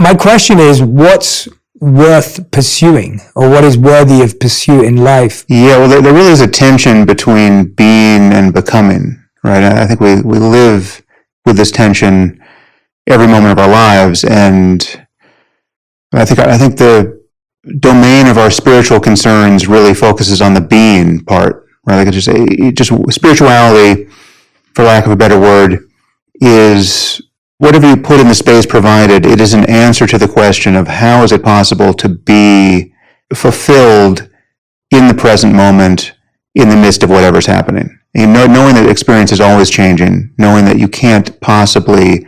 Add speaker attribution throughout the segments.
Speaker 1: my question is, what's worth pursuing, or what is worthy of pursuit in life?
Speaker 2: Yeah, well, there really is a tension between being and becoming, right? I think we live with this tension every moment of our lives, and I think the domain of our spiritual concerns really focuses on the being part, right? Like just spirituality, for lack of a better word, is whatever you put in the space provided. It is an answer to the question of how is it possible to be fulfilled in the present moment, in the midst of whatever's happening. And knowing that experience is always changing, knowing that you can't possibly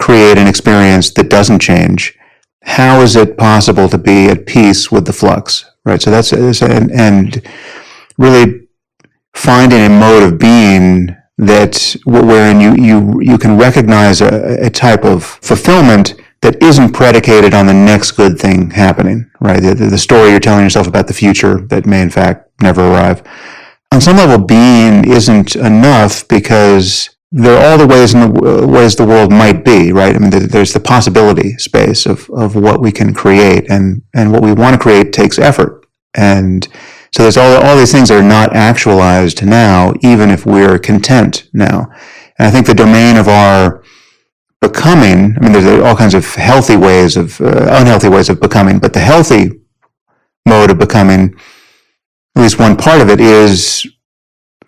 Speaker 2: create an experience that doesn't change. How is it possible to be at peace with the flux, right? So and really finding a mode of being that wherein you can recognize a type of fulfillment that isn't predicated on the next good thing happening, right? The story you're telling yourself about the future that may in fact never arrive. On some level, being isn't enough because there are all the ways the world might be, right? I mean, there's the possibility space of what we can create, and what we want to create takes effort. And so there's all these things that are not actualized now, even if we're content now. And I think the domain of our becoming, I mean, there's all kinds of healthy ways of, unhealthy ways of becoming, but the healthy mode of becoming, at least one part of it is,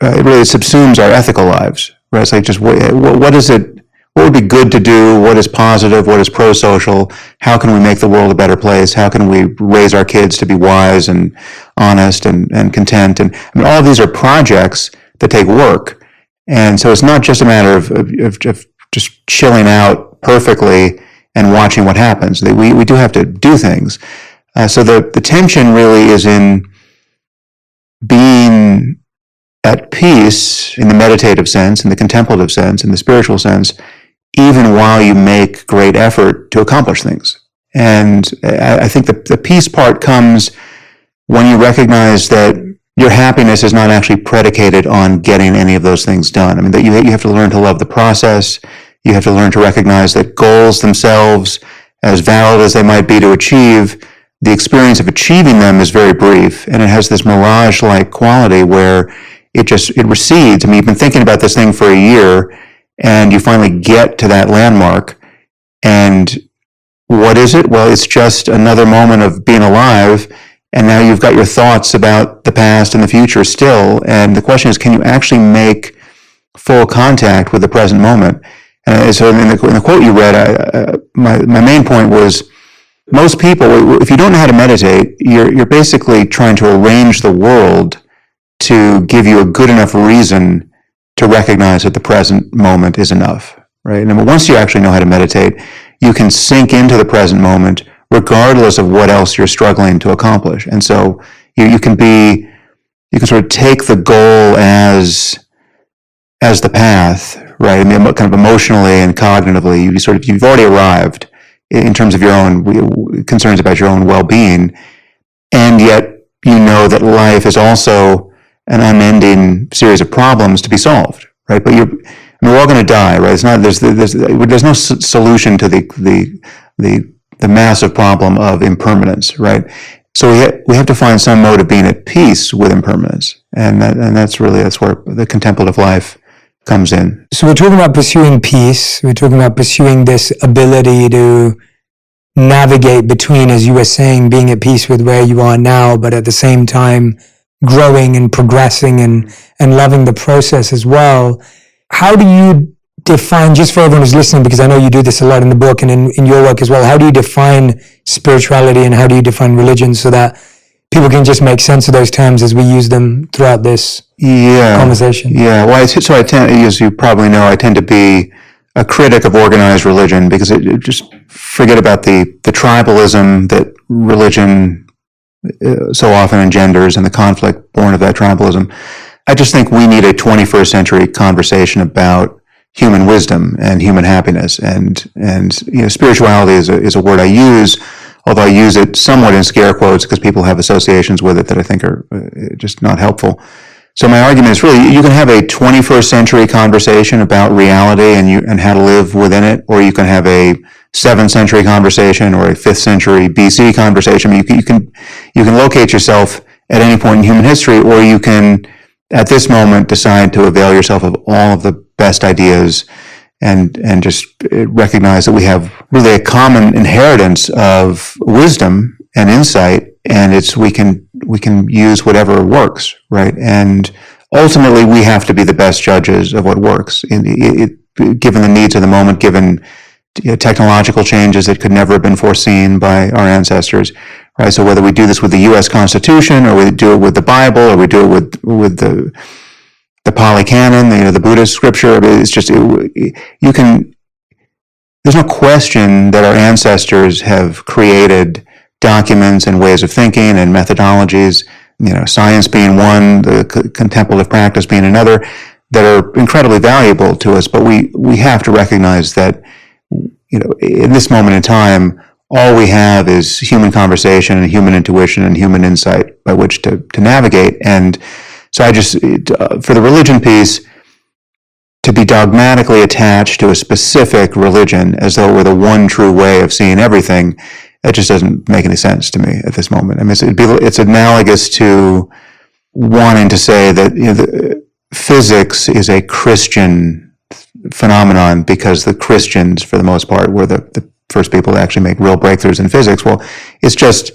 Speaker 2: it really subsumes our ethical lives, right? It's like just, what is it, what would be good to do? What is positive? What is pro-social? How can we make the world a better place? How can we raise our kids to be wise and honest and content? And I mean, all of these are projects that take work. And so it's not just a matter of just chilling out perfectly and watching what happens. We do have to do things. So the tension really is in being at peace in the meditative sense, in the contemplative sense, in the spiritual sense, even while you make great effort to accomplish things. And I think the peace part comes when you recognize that your happiness is not actually predicated on getting any of those things done. I mean, that you have to learn to love the process. You have to learn to recognize that goals themselves, as valid as they might be to achieve, the experience of achieving them is very brief, and it has this mirage-like quality where it recedes. I mean, you've been thinking about this thing for a year, and you finally get to that landmark, and what is it? Well, it's just another moment of being alive, and now you've got your thoughts about the past and the future still, and the question is, can you actually make full contact with the present moment? And so in the quote you read, my main point was, most people, if you don't know how to meditate, you're basically trying to arrange the world to give you a good enough reason to recognize that the present moment is enough, right? And once you actually know how to meditate, you can sink into the present moment regardless of what else you're struggling to accomplish. And so you can sort of take the goal as the path, right? I mean, kind of emotionally and cognitively, you've already arrived in terms of your own concerns about your own well-being, and yet you know that life is also an unending series of problems to be solved, right? But we're all going to die, right? It's not there's no solution to the massive problem of impermanence, right? So we have to find some mode of being at peace with impermanence, and that's where the contemplative life comes in.
Speaker 1: So we're talking about pursuing peace. We're talking about pursuing this ability to navigate between, as you were saying, being at peace with where you are now, but at the same time growing and progressing and loving the process as well. How do you define, just for everyone who's listening, because I know you do this a lot in the book and in your work as well, how do you define spirituality and how do you define religion so that people can just make sense of those terms as we use them throughout this conversation?
Speaker 2: Yeah, well, I tend, as you probably know, I tend to be a critic of organized religion because it just forget about the tribalism that religion so often engenders and the conflict born of that tribalism. I just think we need a 21st century conversation about human wisdom and human happiness, and spirituality is a word I use, although I use it somewhat in scare quotes because people have associations with it that I think are just not helpful. So my argument is really, you can have a 21st century conversation about reality and how to live within it, or you can have a 7th century conversation or a 5th century BC conversation. I mean, you can locate yourself at any point in human history, or you can, at this moment, decide to avail yourself of all of the best ideas and just recognize that we have really a common inheritance of wisdom and insight, and we can use whatever works, right? And ultimately, we have to be the best judges of what works, given the needs of the moment, given technological changes that could never have been foreseen by our ancestors, right? So whether we do this with the U.S. Constitution, or we do it with the Bible, or we do it with the Pali Canon, the Buddhist scripture, it's just you can. There's no question that our ancestors have created documents and ways of thinking and methodologies, science being one, the contemplative practice being another, that are incredibly valuable to us. But we have to recognize that, in this moment in time, all we have is human conversation and human intuition and human insight by which to navigate. And so for the religion piece, to be dogmatically attached to a specific religion as though it were the one true way of seeing everything, that just doesn't make any sense to me at this moment. I mean, it's analogous to wanting to say that physics is a Christian phenomenon because the Christians, for the most part, were the first people to actually make real breakthroughs in physics. Well, it's just,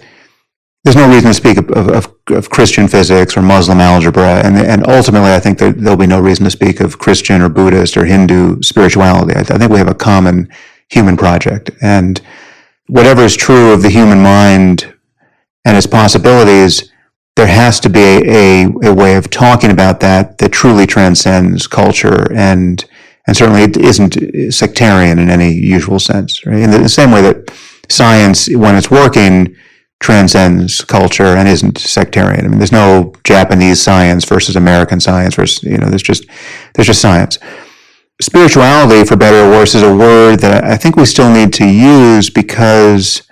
Speaker 2: there's no reason to speak of Christian physics or Muslim algebra, and ultimately I think there'll be no reason to speak of Christian or Buddhist or Hindu spirituality. I think we have a common human project, and whatever is true of the human mind and its possibilities, there has to be a way of talking about that truly transcends culture and certainly it isn't sectarian in any usual sense, right? In the same way that science, when it's working, transcends culture and isn't sectarian. I mean, there's no Japanese science versus American science versus, there's just science. Spirituality, for better or worse, is a word that I think we still need to use because,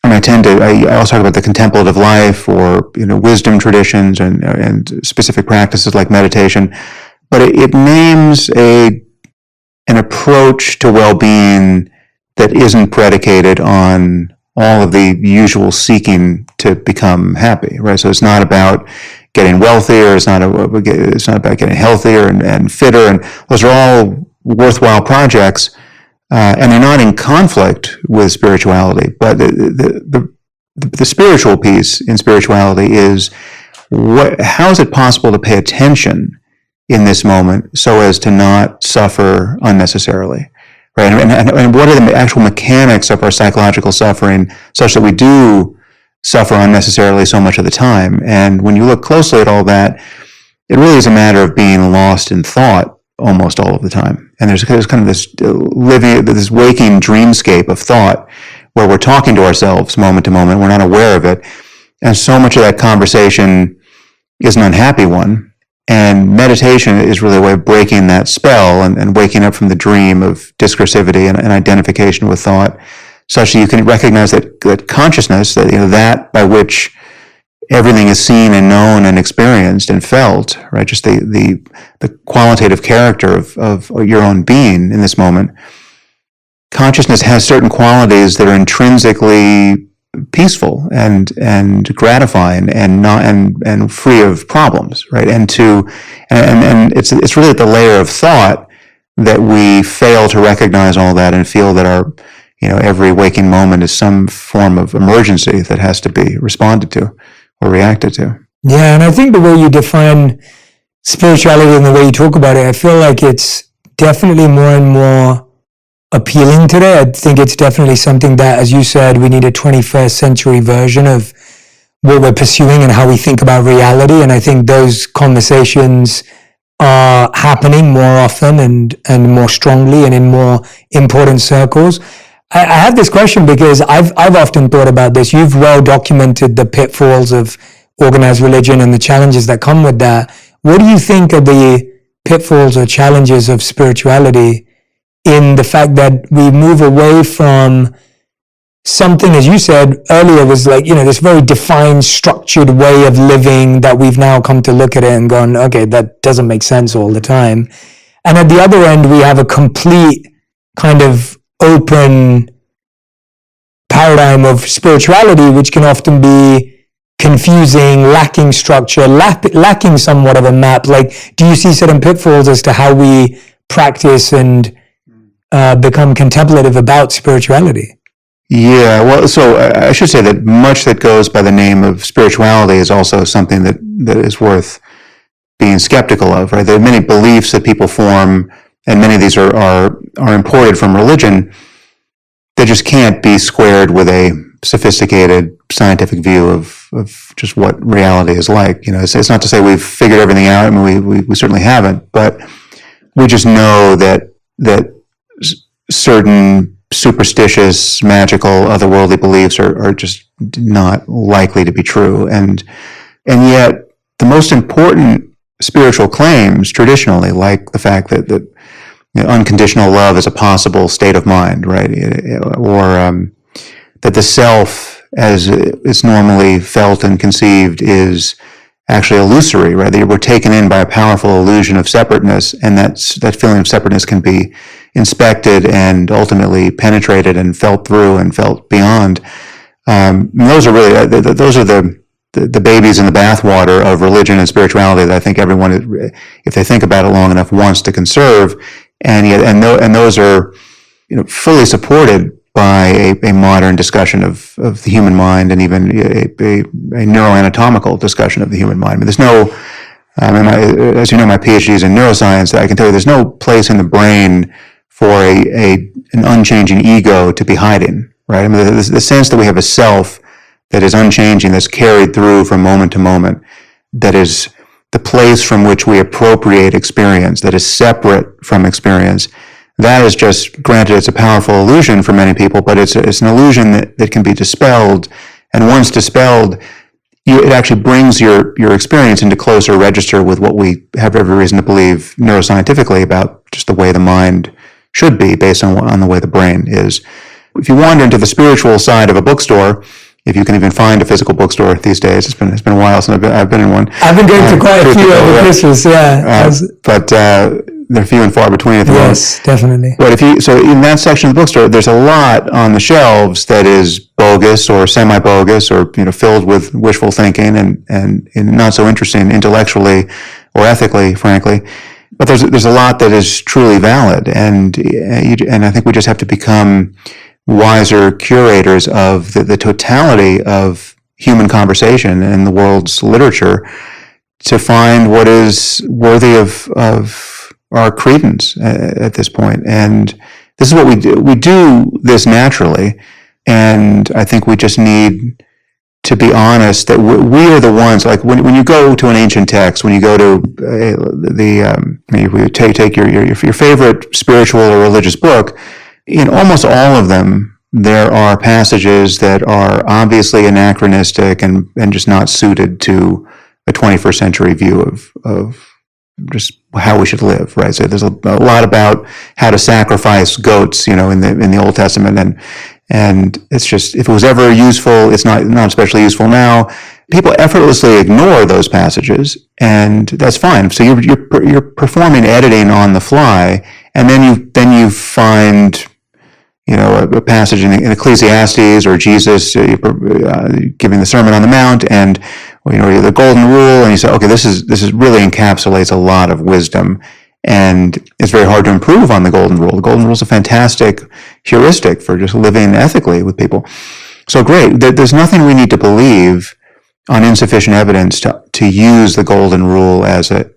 Speaker 2: I also talk about the contemplative life or, wisdom traditions and specific practices like meditation, but it names an approach to well-being that isn't predicated on all of the usual seeking to become happy, right? So it's not about getting wealthier, it's not about getting healthier and fitter, and those are all worthwhile projects, and they're not in conflict with spirituality. But the spiritual piece in spirituality is how is it possible to pay attention in this moment so as to not suffer unnecessarily, right? And what are the actual mechanics of our psychological suffering such that we do suffer unnecessarily so much of the time? And when you look closely at all that, it really is a matter of being lost in thought almost all of the time. And there's kind of this waking dreamscape of thought where we're talking to ourselves moment to moment, we're not aware of it. And so much of that conversation is an unhappy one. And meditation is really a way of breaking that spell and waking up from the dream of discursivity and identification with thought, such that you can recognize that consciousness, that by which everything is seen and known and experienced and felt, right? Just the qualitative character of your own being in this moment. Consciousness has certain qualities that are intrinsically peaceful and gratifying and free of problems, right? And it's really at the layer of thought that we fail to recognize all that and feel that our every waking moment is some form of emergency that has to be responded to or reacted to.
Speaker 1: Yeah, and I think the way you define spirituality and the way you talk about it, I feel like it's definitely more and more appealing today. I think it's definitely something that, as you said, we need a 21st century version of what we're pursuing and how we think about reality. And I think those conversations are happening more often and more strongly and in more important circles. I have this question because I've often thought about this. You've well documented the pitfalls of organized religion and the challenges that come with that. What do you think are the pitfalls or challenges of spirituality in the fact that we move away from something, as you said earlier, was like, this very defined, structured way of living that we've now come to look at it and gone, okay, that doesn't make sense all the time. And at the other end, we have a complete kind of open paradigm of spirituality, which can often be confusing, lacking structure, lacking somewhat of a map. Like, do you see certain pitfalls as to how we practice and become contemplative about spirituality?
Speaker 2: Yeah, well, so I should say that much that goes by the name of spirituality is also something that is worth being skeptical of, right? There are many beliefs that people form, and many of these are imported from religion that just can't be squared with a sophisticated scientific view of just what reality is like. You know, it's not to say we've figured everything out. I mean, we certainly haven't, but we just know that certain superstitious, magical, otherworldly beliefs are just not likely to be true. And yet the most important spiritual claims traditionally, like the fact that unconditional love is a possible state of mind, right? Or that the self, as it's normally felt and conceived, is actually illusory, right? That we're taken in by a powerful illusion of separateness, and that feeling of separateness can be inspected and ultimately penetrated and felt through and felt beyond. Those are really the babies in the bathwater of religion and spirituality that I think everyone, if they think about it long enough, wants to conserve, and those are fully supported by a modern discussion of the human mind, and even a neuroanatomical discussion of the human mind. I mean, there's no, as you know, my PhD is in neuroscience. I can tell you there's no place in the brain for an unchanging ego to be hiding, right? I mean, the sense that we have a self that is unchanging, that's carried through from moment to moment, that is the place from which we appropriate experience, that is separate from experience. That is just, granted, it's a powerful illusion for many people, but it's an illusion that can be dispelled. And once dispelled, it actually brings your experience into closer register with what we have every reason to believe neuroscientifically about just the way the mind should be based on the way the brain is. If you wander into the spiritual side of a bookstore, if you can even find a physical bookstore these days, it's been a while since I've been in one.
Speaker 1: I've been going to quite a few over Christmas, yeah.
Speaker 2: But they're few and far between at the moment.
Speaker 1: Yes, definitely.
Speaker 2: But so in that section of the bookstore, there's a lot on the shelves that is bogus or semi-bogus or filled with wishful thinking and not so interesting intellectually or ethically, frankly. But there's a lot that is truly valid, and I think we just have to become wiser curators of the totality of human conversation and the world's literature to find what is worthy of our credence at this point. And this is what we do. We do this naturally, and I think we just need to be honest that we are the ones, like when you go to an ancient text, when you go to you take your favorite spiritual or religious book, in almost all of them, there are passages that are obviously anachronistic and just not suited to a 21st century view of just how we should live, right? So there's a lot about how to sacrifice goats, in the Old Testament, and it's just, if it was ever useful, it's not especially useful now. People effortlessly ignore those passages, and that's fine. So you're performing editing on the fly, and then you find a passage in Ecclesiastes or Jesus giving the Sermon on the Mount, and the Golden Rule, and you say, okay, this is really encapsulates a lot of wisdom, and it's very hard to improve on the Golden Rule. The Golden Rule is a fantastic heuristic for just living ethically with people. So great. There's nothing we need to believe on insufficient evidence to use the Golden Rule as a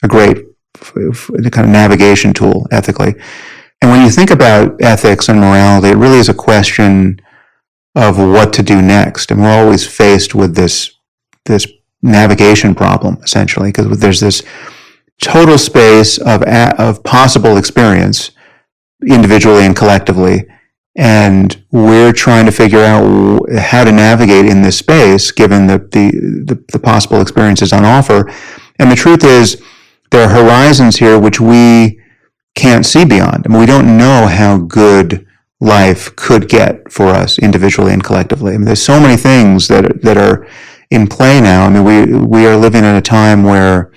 Speaker 2: great kind of navigation tool ethically. And when you think about ethics and morality, it really is a question of what to do next. And we're always faced with this navigation problem, essentially, because there's this total space of possible experience, individually and collectively, and we're trying to figure out how to navigate in this space, given the possible experiences on offer. And the truth is, there are horizons here which we can't see beyond. I mean, we don't know how good life could get for us individually and collectively. I mean, there's so many things that are in play now. I mean, we are living in a time where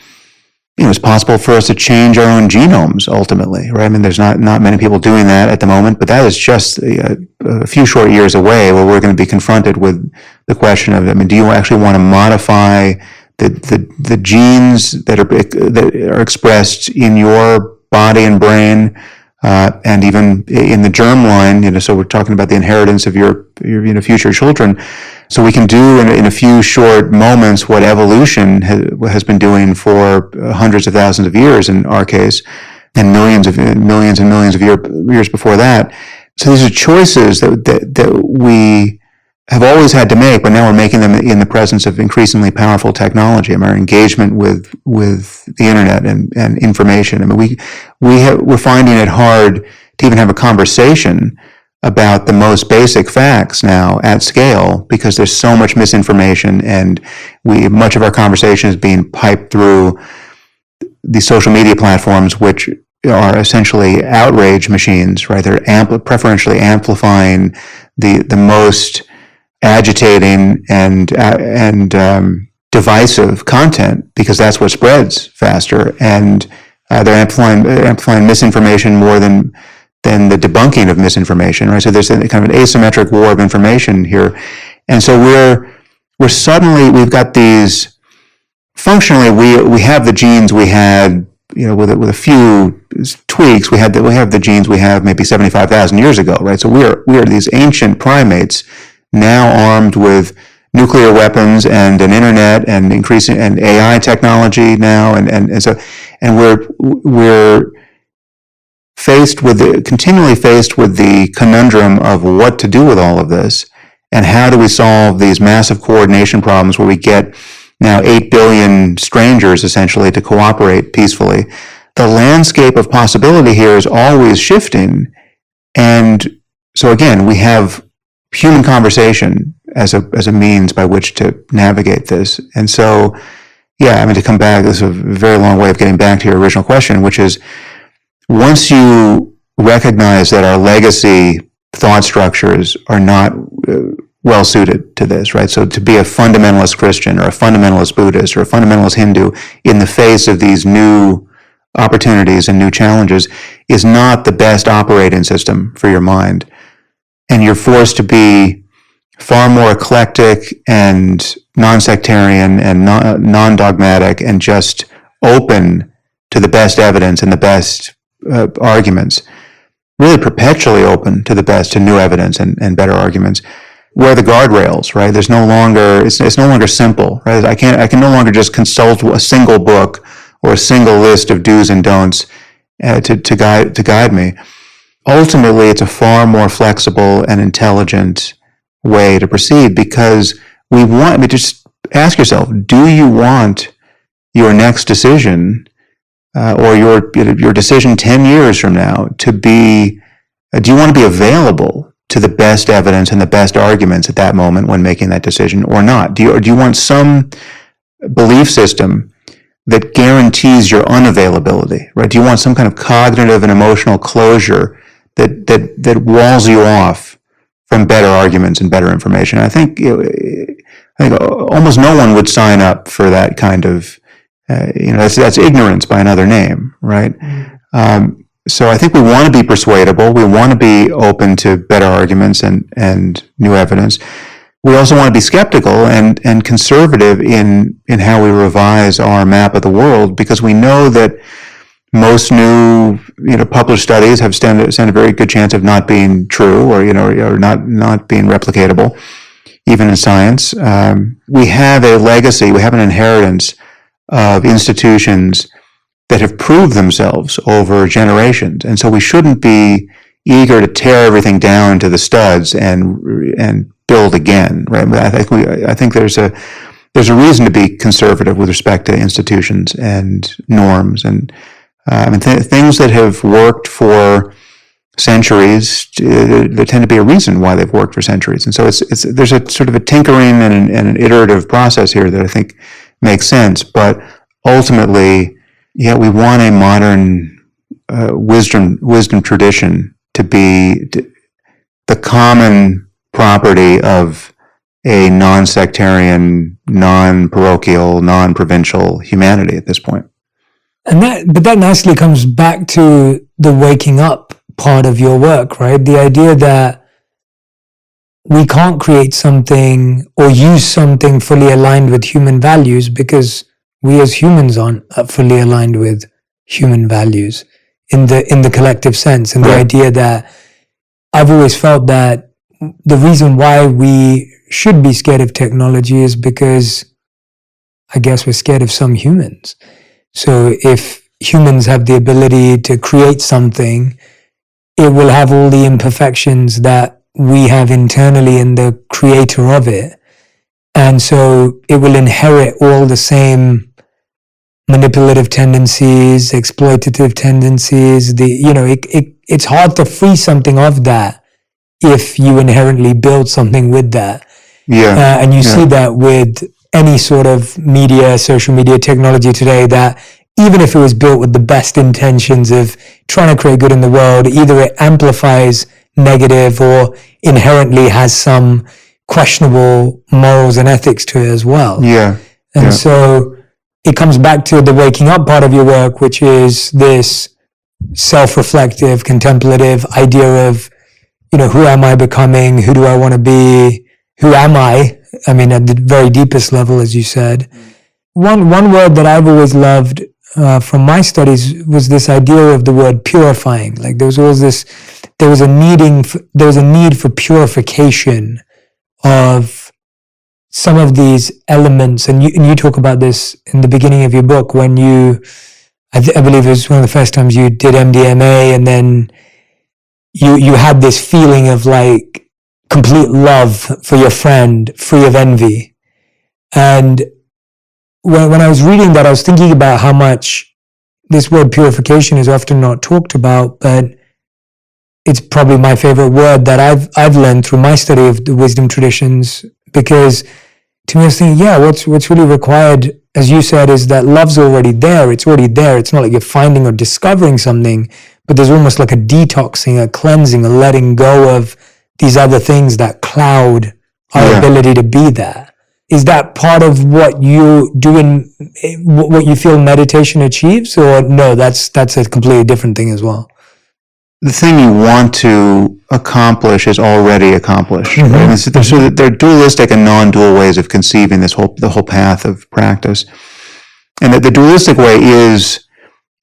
Speaker 2: it's possible for us to change our own genomes ultimately, right? I mean, there's not many people doing that at the moment, but that is just a few short years away where we're going to be confronted with the question of, I mean, do you actually want to modify the genes that are expressed in your body and brain, and even in the germline, so we're talking about the inheritance of your future children. So we can do in a few short moments what evolution has been doing for hundreds of thousands of years in our case, and millions and millions of years before that. So these are choices that we have always had to make, but now we're making them in the presence of increasingly powerful technology. I mean, our engagement with the internet and information. I mean, we're finding it hard to even have a conversation about the most basic facts now at scale because there's so much misinformation, and much of our conversation is being piped through these social media platforms, which are essentially outrage machines, right? They're preferentially amplifying the most agitating and divisive content because that's what spreads faster, and they're amplifying misinformation more than the debunking of misinformation, right? So there's a kind of an asymmetric war of information here, and so we've got these. Functionally, we have the genes we had, with a few tweaks. We have the genes we have maybe 75,000 years ago, right? So we are these ancient primates now armed with nuclear weapons and an internet and increasing and AI technology now, and we're continually faced with the conundrum of what to do with all of this, and how do we solve these massive coordination problems where we get now 8 billion strangers essentially to cooperate peacefully. The landscape of possibility here is always shifting, and so again, we have human conversation as a means by which to navigate this. And so, yeah, I mean, to come back, this is a very long way of getting back to your original question, which is, once you recognize that our legacy thought structures are not well suited to this, right? So to be a fundamentalist Christian or a fundamentalist Buddhist or a fundamentalist Hindu in the face of these new opportunities and new challenges is not the best operating system for your mind. And you're forced to be far more eclectic and non-sectarian and non-dogmatic and just open to the best evidence and the best arguments, really perpetually open to new evidence and better arguments. Where are the guardrails, right? It's no longer simple, right? I can no longer just consult a single book or a single list of do's and don'ts to guide me. Ultimately, it's a far more flexible and intelligent way to proceed, because just ask yourself, do you want your next decision or your decision 10 years from now to be, do you want to be available to the best evidence and the best arguments at that moment when making that decision, or not? Do you want some belief system that guarantees your unavailability, right? Do you want some kind of cognitive and emotional closure that walls you off from better arguments and better information? I think almost no one would sign up for that kind of, that's ignorance by another name, right? So I think we want to be persuadable. We want to be open to better arguments and new evidence. We also want to be skeptical and conservative in how we revise our map of the world, because we know that most new published studies have stand a very good chance of not being true, or not being replicatable, even in science. We have a legacy, we have an inheritance of institutions that have proved themselves over generations, and so we shouldn't be eager to tear everything down to the studs and build again, right? I think there's a reason to be conservative with respect to institutions and norms, and things that have worked for centuries, there tend to be a reason why they've worked for centuries, and so there's a sort of a tinkering and an iterative process here that I think makes sense. But ultimately, yeah, we want a modern wisdom tradition to be the common property of a non-sectarian, non-parochial, non-provincial humanity at this point.
Speaker 1: But that nicely comes back to the waking up part of your work, right? The idea that we can't create something or use something fully aligned with human values because we as humans aren't fully aligned with human values in the collective sense. And the idea that I've always felt that the reason why we should be scared of technology is because I guess we're scared of some humans. So if humans have the ability to create something, it will have all the imperfections that we have internally in the creator of it. And so it will inherit all the same manipulative tendencies, exploitative tendencies. It's hard to free something of that if you inherently build something with that.
Speaker 2: Yeah.
Speaker 1: And you see that with any sort of media, social media technology today, that even if it was built with the best intentions of trying to create good in the world, either it amplifies negative or inherently has some questionable morals and ethics to it as well.
Speaker 2: Yeah.
Speaker 1: And so it comes back to the waking up part of your work, which is this self-reflective, contemplative idea of, who am I becoming? Who do I want to be? Who am I? I mean, at the very deepest level, as you said. One word that I've always loved from my studies was this idea of the word purifying. Like there was a need for purification of some of these elements. And you talk about this in the beginning of your book when I believe it was one of the first times you did MDMA, and then you had this feeling of like complete love for your friend, free of envy. And when I was reading that, I was thinking about how much this word purification is often not talked about, but it's probably my favorite word that I've learned through my study of the wisdom traditions, because to me I was thinking, what's really required, as you said, is that love's already there. It's already there. It's not like you're finding or discovering something, but there's almost like a detoxing, a cleansing, a letting go of these other things that cloud our ability to be that. Is that part of what you do in what you feel meditation achieves, or no, that's a completely different thing as well?
Speaker 2: The thing you want to accomplish is already accomplished. Mm-hmm. Right? So they're dualistic and non-dual ways of conceiving the whole path of practice. And the dualistic way is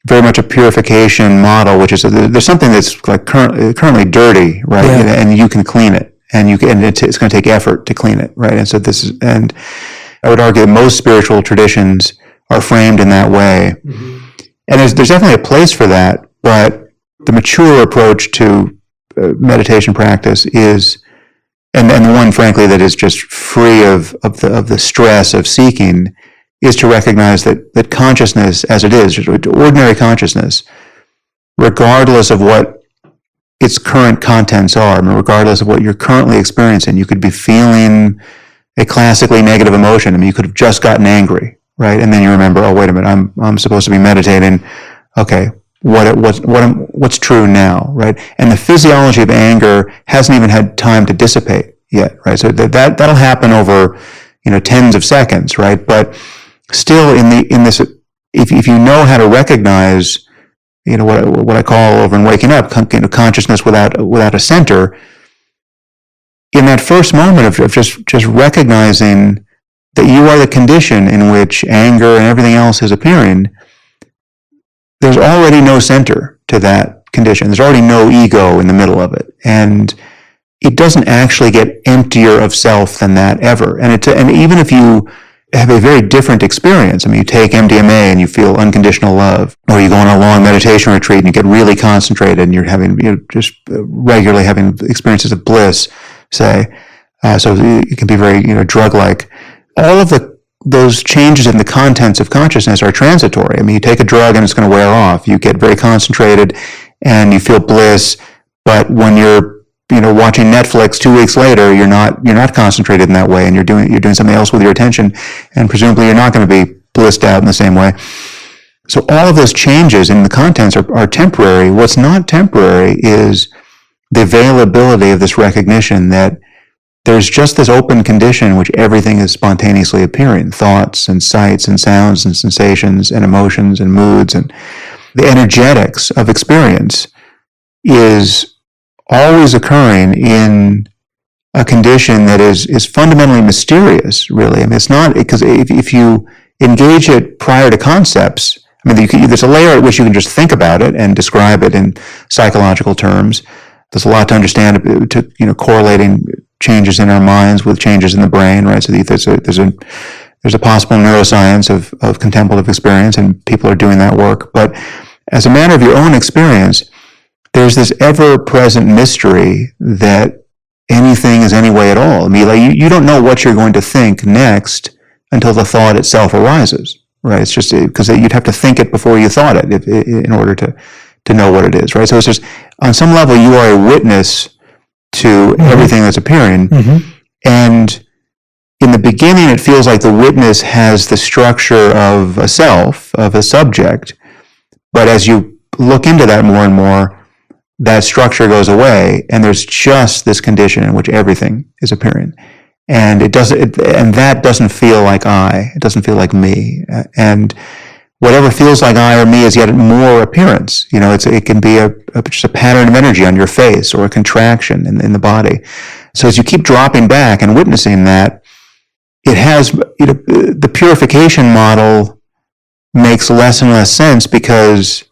Speaker 2: very much a purification model, which is there's something that's like currently dirty, right? Yeah. And you can clean it, and it's going to take effort to clean it, right? And so and I would argue that most spiritual traditions are framed in that way. Mm-hmm. And there's definitely a place for that, but the mature approach to meditation practice is, and the one, frankly, that is just free of the stress of seeking, is to recognize that consciousness as it is, ordinary consciousness, regardless of what its current contents are, regardless of what you're currently experiencing. You could be feeling a classically negative emotion. You could have just gotten angry, right? And then you remember, oh, wait a minute, I'm supposed to be meditating. Okay, what's true now, right? And the physiology of anger hasn't even had time to dissipate yet, right? So that'll happen over, tens of seconds, right? But still, in this, if you know how to recognize, what I call over in Waking Up, consciousness without a center, in that first moment of just recognizing that you are the condition in which anger and everything else is appearing, there's already no center to that condition. There's already no ego in the middle of it, and it doesn't actually get emptier of self than that ever. And even if you have a very different experience. You take MDMA and you feel unconditional love, or you go on a long meditation retreat and you get really concentrated and you're just regularly having experiences of bliss, say. So it can be very, drug-like. All of those changes in the contents of consciousness are transitory. You take a drug and it's going to wear off. You get very concentrated and you feel bliss, but when you're watching Netflix 2 weeks later, you're not concentrated in that way, and you're doing something else with your attention, and presumably you're not going to be blissed out in the same way. So all of those changes in the contents are temporary. What's not temporary is the availability of this recognition that there's just this open condition in which everything is spontaneously appearing. Thoughts and sights and sounds and sensations and emotions and moods, and the energetics of experience is always occurring in a condition that is fundamentally mysterious, really. I mean, it's not, because if you engage it prior to concepts, I mean, there's a layer at which you can just think about it and describe it in psychological terms. There's a lot to understand, to correlating changes in our minds with changes in the brain, right? So there's a possible neuroscience of contemplative experience, and people are doing that work. But as a matter of your own experience, there's this ever-present mystery that anything is any way at all. I mean, like, you don't know what you're going to think next until the thought itself arises, right? It's just because you'd have to think it before you thought it in order to know what it is, right? So it's just, on some level, you are a witness to everything that's appearing. And in the beginning, it feels like the witness has the structure of a self, of a subject. But as you look into that more and more, that structure goes away, and there's just this condition in which everything is appearing. And and that doesn't feel like I. It doesn't feel like me. And whatever feels like I or me is yet more appearance. It can be just a pattern of energy on your face, or a contraction in the body. So as you keep dropping back and witnessing that, it has, the purification model makes less and less sense, because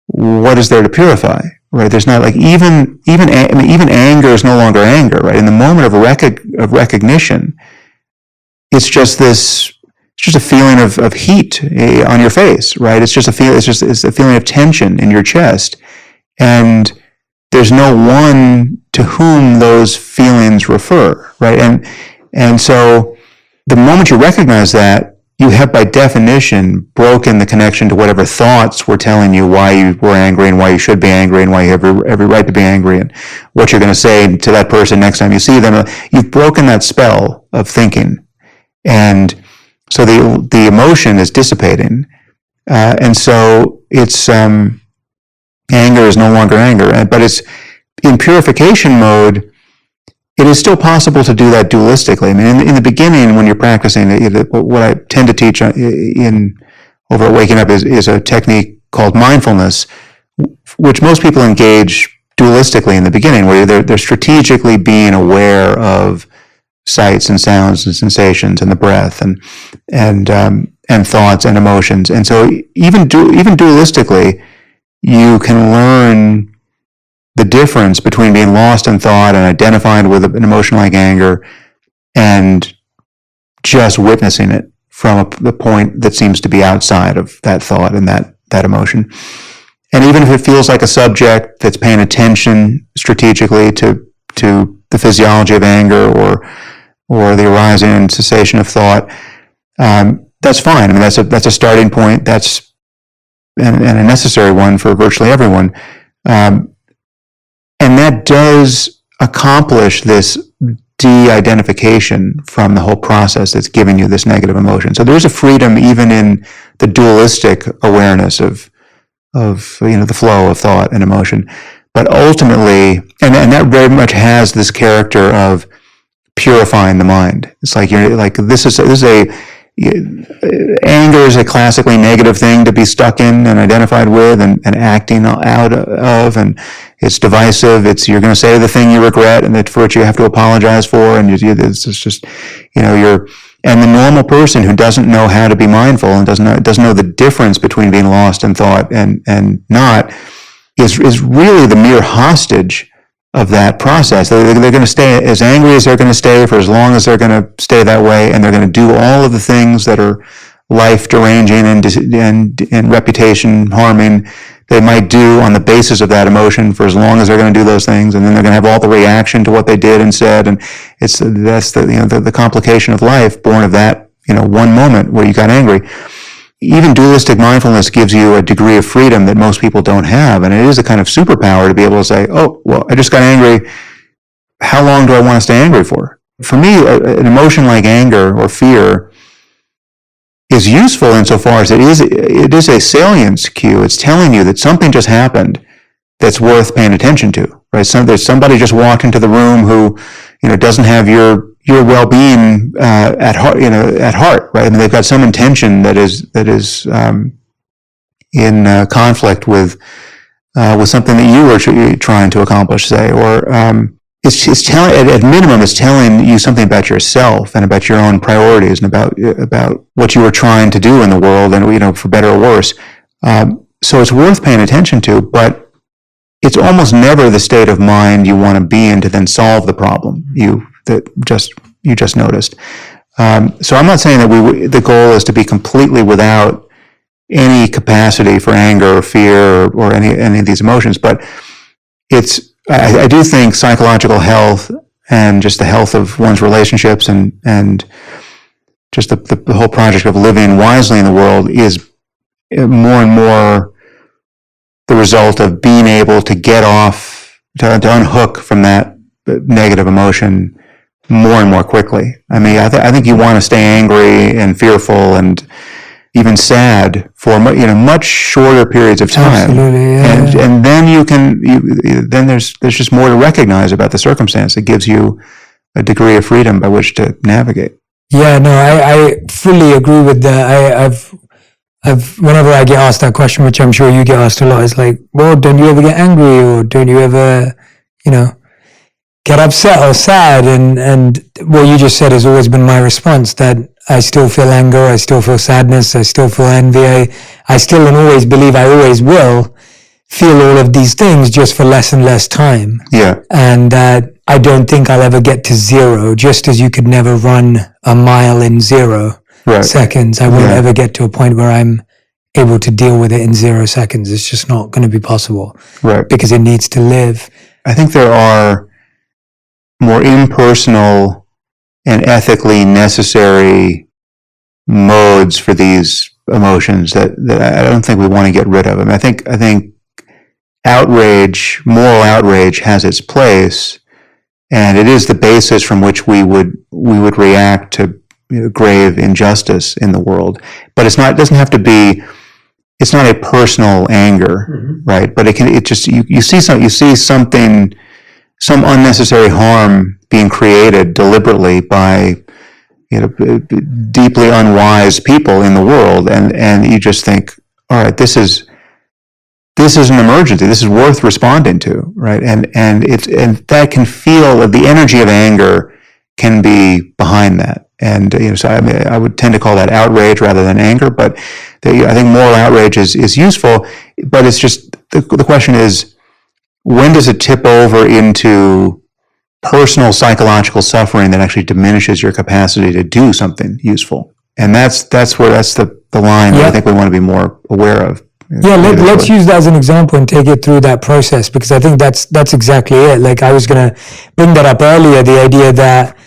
Speaker 2: what is there to purify? Right? There's not, like, even anger is no longer anger, right? In the moment of recognition, it's just a feeling of heat on your face, right? It's a feeling of tension in your chest, and there's no one to whom those feelings refer, right? And so the moment you recognize that, you have, by definition, broken the connection to whatever thoughts were telling you why you were angry, and why you should be angry, and why you have every right to be angry, and what you're going to say to that person next time you see them. You've broken that spell of thinking. And so the emotion is dissipating. And so it's, anger is no longer anger. But it's, in purification mode, it is still possible to do that dualistically. I mean, in the beginning, when you're practicing, what I tend to teach over at Waking Up is a technique called mindfulness, which most people engage dualistically in the beginning, where they're strategically being aware of sights and sounds and sensations and the breath and thoughts and emotions. And so even dualistically, you can learn the difference between being lost in thought and identifying with an emotion like anger, and just witnessing it from the point that seems to be outside of that thought and that emotion. And even if it feels like a subject that's paying attention strategically to the physiology of anger or the arising and cessation of thought, that's fine. I mean, that's a starting point. That's and a necessary one for virtually everyone. And that does accomplish this de-identification from the whole process that's giving you this negative emotion. So there's a freedom even in the dualistic awareness of the flow of thought and emotion. But ultimately, and that very much has this character of purifying the mind. It's like anger is a classically negative thing to be stuck in and identified with and acting out of, and it's divisive. You're going to say the thing you regret and that for which you have to apologize for, and it's just and the normal person who doesn't know how to be mindful and doesn't know the difference between being lost in thought and not is really the mere hostage of that process. They're going to stay as angry as they're going to stay for as long as they're going to stay that way, and they're going to do all of the things that are life deranging and reputation harming they might do on the basis of that emotion for as long as they're going to do those things, and then they're going to have all the reaction to what they did and said, and that's the complication of life born of that one moment where you got angry. Even dualistic mindfulness gives you a degree of freedom that most people don't have, and it is a kind of superpower to be able to say, oh, well, I just got angry. How long do I want to stay angry for? For me, an emotion like anger or fear is useful insofar as it is a salience cue. It's telling you that something just happened that's worth paying attention to, right? Somebody just walked into the room who, doesn't have your well-being at heart, right? I mean, they've got some intention that is in conflict with something that you were trying to accomplish, say, or it's telling, at minimum, it's telling you something about yourself and about your own priorities and about what you were trying to do in the world, and for better or worse. So it's worth paying attention to, but it's almost never the state of mind you want to be in to then solve the problem you just noticed. So I'm not saying that the goal is to be completely without any capacity for anger or fear or any of these emotions, but I do think psychological health and just the health of one's relationships and just the whole project of living wisely in the world is more and more the result of being able to get off, to unhook from that negative emotion more and more quickly. I mean, I think you want to stay angry and fearful and even sad for much shorter periods of time.
Speaker 1: Absolutely, yeah.
Speaker 2: And then then there's just more to recognize about the circumstance. It gives you a degree of freedom by which to navigate.
Speaker 1: Yeah, no, I fully agree with that. I've whenever I get asked that question, which I'm sure you get asked a lot, it's like, well, don't you ever get angry, or don't you ever, get upset or sad? And what you just said has always been my response, that I still feel anger, I still feel sadness, I still feel envy. I still and always believe I always will feel all of these things, just for less and less time.
Speaker 2: Yeah.
Speaker 1: And that I don't think I'll ever get to zero, just as you could never run a mile in 0 seconds. I won't ever get to a point where I'm able to deal with it in 0 seconds. It's just not going to be possible.
Speaker 2: Right.
Speaker 1: Because it needs to live.
Speaker 2: I think there are more impersonal and ethically necessary modes for these emotions that I don't think we want to get rid of. I mean, I think outrage, moral outrage, has its place, and it is the basis from which we would react to grave injustice in the world. But it doesn't have to be. It's not a personal anger, right? But you see something, some unnecessary harm being created deliberately by deeply unwise people in the world, and you just think, all right, this is an emergency. This is worth responding to, right? And that can feel, the energy of anger can be behind that. And so I would tend to call that outrage rather than anger. But I think moral outrage is useful. But it's just the question is, when does it tip over into personal psychological suffering that actually diminishes your capacity to do something useful? And that's the line that I think we want to be more aware of.
Speaker 1: Yeah, let's use that as an example and take it through that process, because I think that's exactly it. Like, I was going to bring that up earlier, the idea that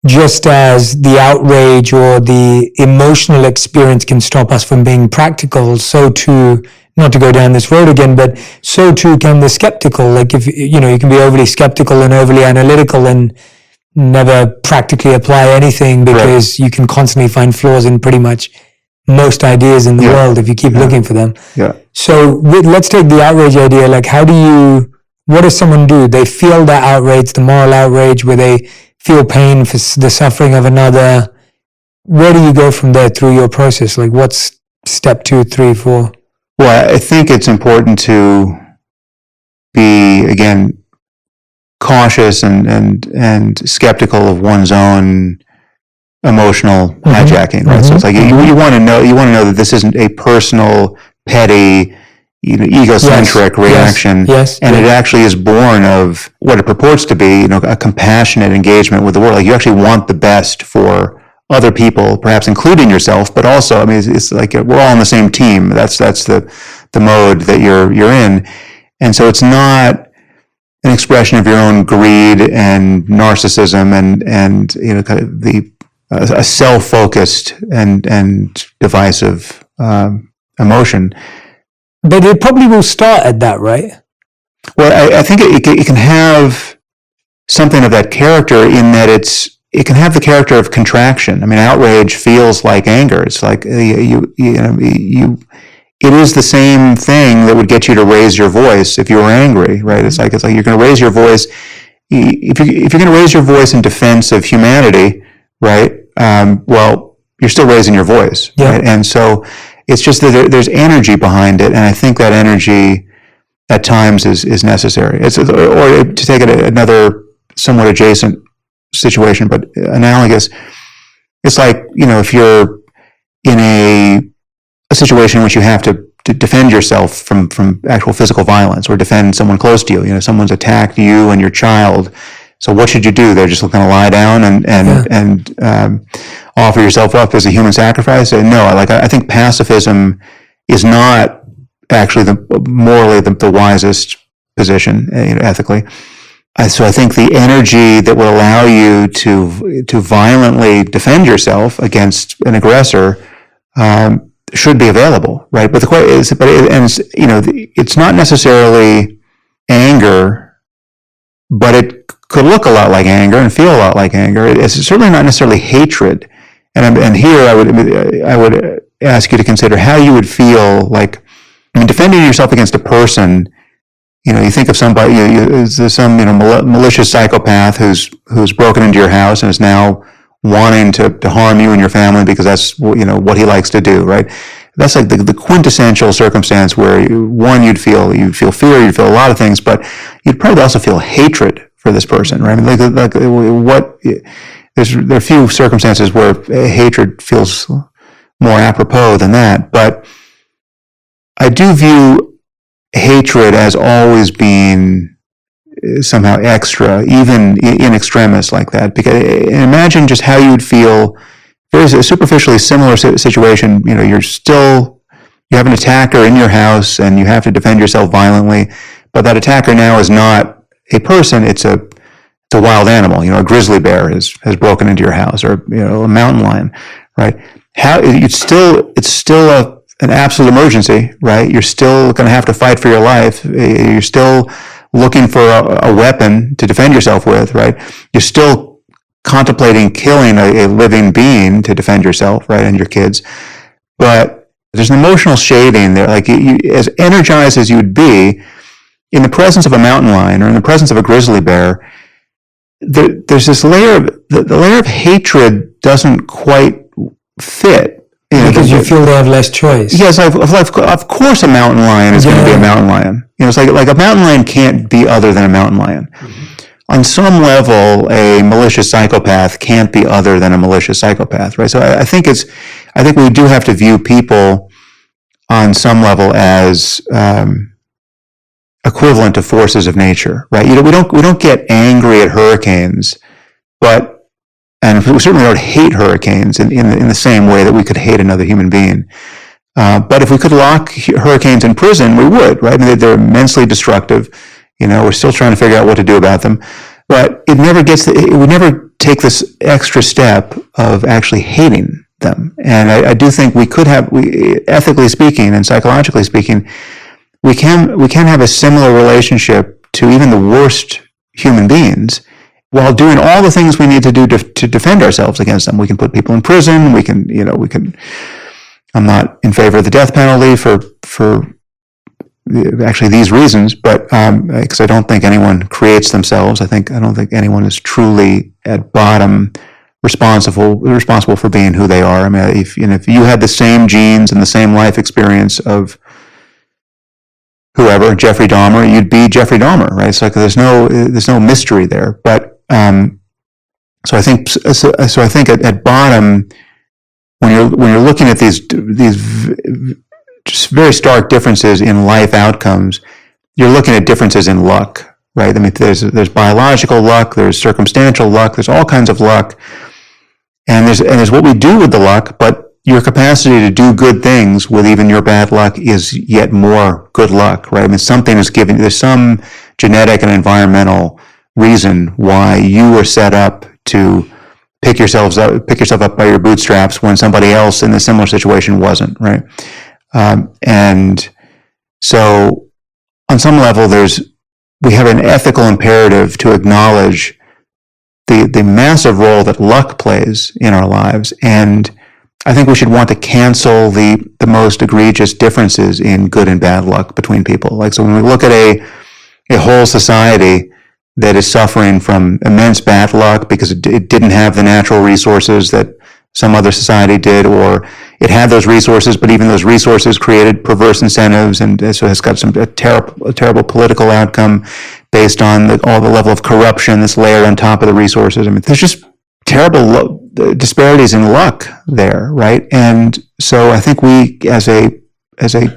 Speaker 1: just as the outrage or the emotional experience can stop us from being practical, so too, not to go down this road again, but so too can the skeptical. Like, if you can be overly skeptical and overly analytical and never practically apply anything, because you can constantly find flaws in pretty much most ideas in the world if you keep looking for them.
Speaker 2: Yeah.
Speaker 1: So let's take the outrage idea. Like, what does someone do? They feel that outrage, the moral outrage, where they feel pain for the suffering of another. Where do you go from there through your process? Like, what's step 2, 3, 4?
Speaker 2: Well, I think it's important to be, again, cautious and skeptical of one's own emotional hijacking, right? So it's like you want to know that this isn't a personal, petty, egocentric reaction, and it actually is born of what it purports to be, a compassionate engagement with the world. Like, you actually want the best for other people, perhaps including yourself, but also, I mean, it's like we're all on the same team. That's the mode that you're in, and so it's not an expression of your own greed and narcissism and kind of a self-focused and divisive emotion.
Speaker 1: But it probably will start at that, right?
Speaker 2: Well, I think it can have something of that character, in that it can have the character of contraction. I mean, outrage feels like anger. It's like it is the same thing that would get you to raise your voice if you were angry, right? It's like you're going to raise your voice, if you're going to raise your voice in defense of humanity, right? Well, you're still raising your voice, right? And so it's just that there's energy behind it, and I think that energy at times is necessary. Or to take it another somewhat adjacent situation, but analogous. It's like, if you're in a situation in which you have to defend yourself from actual physical violence, or defend someone close to you. Someone's attacked you and your child. So what should you do? They're just going to lie down and offer yourself up as a human sacrifice? No, I think pacifism is not actually morally the wisest position, ethically. So I think the energy that will allow you to violently defend yourself against an aggressor should be available, right? But the question is, it's not necessarily anger, but it could look a lot like anger and feel a lot like anger. It's certainly not necessarily hatred. And here I would ask you to consider how you would feel like, defending yourself against a person. You think of somebody, there's some malicious psychopath who's broken into your house and is now wanting to harm you and your family because that's what he likes to do, right? That's like the quintessential circumstance where you'd feel fear, you'd feel a lot of things, but you'd probably also feel hatred for this person, right? There are few circumstances where hatred feels more apropos than that, but I do view hatred as always being somehow extra, even in extremis like that. Because imagine just how you would feel. There's a superficially similar situation. You have an attacker in your house and you have to defend yourself violently, but that attacker now is not a person. It's a wild animal. A grizzly bear has broken into your house, or a mountain lion, right? It's still an absolute emergency, right? You're still going to have to fight for your life. You're still looking for a weapon to defend yourself with, right? You're still contemplating killing a living being to defend yourself, right, and your kids. But there's an emotional shading there. Like, as energized as you would be in the presence of a mountain lion or in the presence of a grizzly bear, there's this layer of the layer of hatred doesn't quite fit.
Speaker 1: Because you feel they have less choice.
Speaker 2: Yes, of course a mountain lion is going to be a mountain lion. It's like a mountain lion can't be other than a mountain lion. Mm-hmm. On some level, a malicious psychopath can't be other than a malicious psychopath, right? So I think we do have to view people on some level as equivalent to forces of nature, right? We don't get angry at hurricanes, and we certainly don't hate hurricanes in the same way that we could hate another human being. But if we could lock hurricanes in prison, we would, right? They're immensely destructive. We're still trying to figure out what to do about them. But it would never take this extra step of actually hating them. And I do think we could have, ethically speaking and psychologically speaking, we can have a similar relationship to even the worst human beings, while doing all the things we need to do to defend ourselves against them. We can put people in prison. I'm not in favor of the death penalty for actually these reasons, but because I don't think anyone creates themselves. I don't think anyone is truly at bottom responsible for being who they are. If you had the same genes and the same life experience of whoever, Jeffrey Dahmer, you'd be Jeffrey Dahmer, right? It's like there's no mystery there. But so I think at bottom, when you're looking at these just very stark differences in life outcomes, you're looking at differences in luck, right? There's biological luck, there's circumstantial luck, there's all kinds of luck, and there's what we do with the luck, but your capacity to do good things with even your bad luck is yet more good luck, right? Something is given. There's some genetic and environmental reason why you were set up to pick yourself up by your bootstraps when somebody else in a similar situation wasn't, right? And so on some level, we have an ethical imperative to acknowledge the massive role that luck plays in our lives, and I think we should want to cancel the most egregious differences in good and bad luck between people. So when we look at a whole society, that is suffering from immense bad luck because it didn't have the natural resources that some other society did, or it had those resources, but even those resources created perverse incentives, and so it's got a terrible political outcome based on all the level of corruption that's layered on top of the resources. I mean, there's just terrible disparities in luck there, right? And so I think we, as a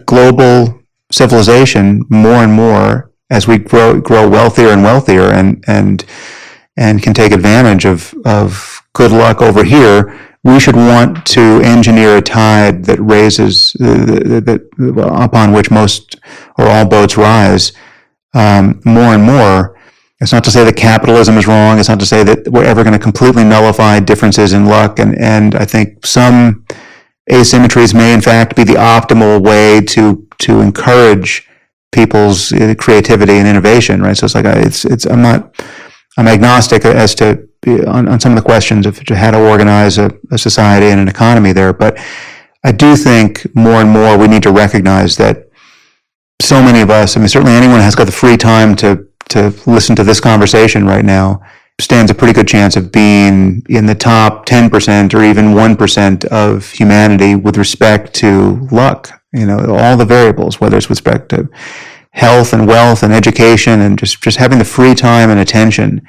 Speaker 2: global civilization, more and more, as we grow wealthier and wealthier, and can take advantage of good luck over here, we should want to engineer a tide that raises upon which most or all boats rise more and more. It's not to say that capitalism is wrong. It's not to say that we're ever going to completely nullify differences in luck. And I think some asymmetries may in fact be the optimal way to encourage people's creativity and innovation, right? So it's like I'm agnostic as to on some of the questions of how to organize a society and an economy there, but I do think more and more we need to recognize that so many of us, I mean, certainly anyone who's got the free time to listen to this conversation right now, stands a pretty good chance of being in the top 10% or even 1% of humanity with respect to luck. You know, all the variables, whether it's with respect to health and wealth and education, and just having the free time and attention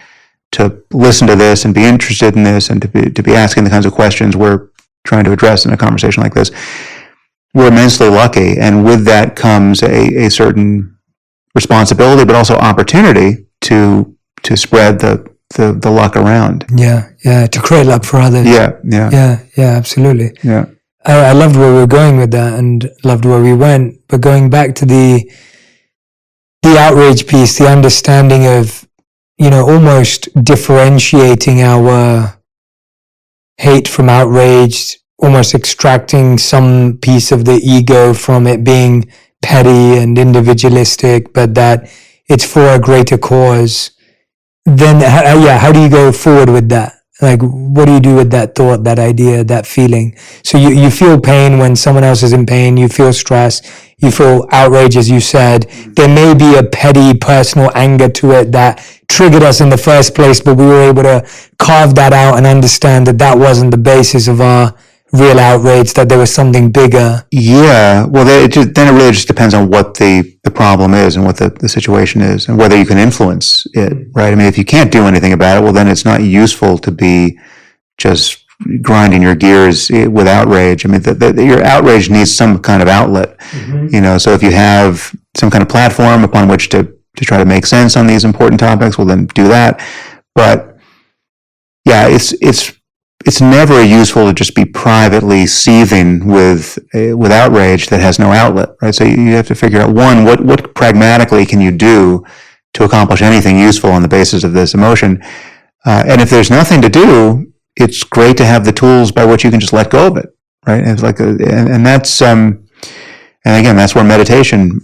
Speaker 2: to listen to this and be interested in this, and to be asking the kinds of questions we're trying to address in a conversation like this. We're immensely lucky, and with that comes a certain responsibility, but also opportunity to spread the luck around.
Speaker 1: Yeah, to create luck for others. Yeah, absolutely.
Speaker 2: Yeah.
Speaker 1: I loved where we were going with that, and loved where we went. But going back to the outrage piece, the understanding of, almost differentiating our hate from outrage, almost extracting some piece of the ego from it being petty and individualistic, but that it's for a greater cause. Then, how do you go forward with that? Like, what do you do with that thought, that idea, that feeling? So you feel pain when someone else is in pain, you feel stress, you feel outrage, as you said. There may be a petty personal anger to it that triggered us in the first place, but we were able to carve that out and understand that that wasn't the basis of our real outrage, that there was something bigger.
Speaker 2: Yeah, well, then it really just depends on what the problem is and what the situation is, and whether you can influence it, right? I mean, if you can't do anything about it, well, then it's not useful to be just grinding your gears with outrage. I mean, your outrage needs some kind of outlet, so if you have some kind of platform upon which to try to make sense on these important topics, well, then do that. But yeah, it's never useful to just be privately seething with outrage that has no outlet, right? So you have to figure out, one, what pragmatically can you do to accomplish anything useful on the basis of this emotion? And if there's nothing to do, it's great to have the tools by which you can just let go of it, right? And it's like, and that's and again, that's where meditation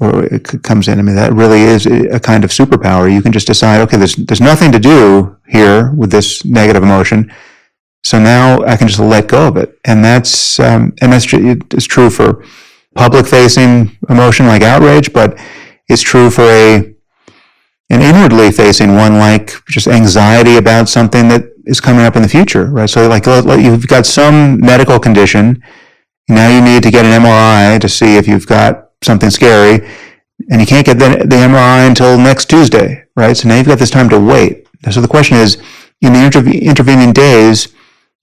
Speaker 2: comes in. I mean, that really is a kind of superpower. You can just decide, okay, there's nothing to do here with this negative emotion. So now I can just let go of it, and that's it's true for public-facing emotion like outrage, but it's true for an inwardly facing one like just anxiety about something that is coming up in the future, right? So like you've got some medical condition, now you need to get an MRI to see if you've got something scary, and you can't get the MRI until next Tuesday, right? So now you've got this time to wait. So the question is, in the intervening days,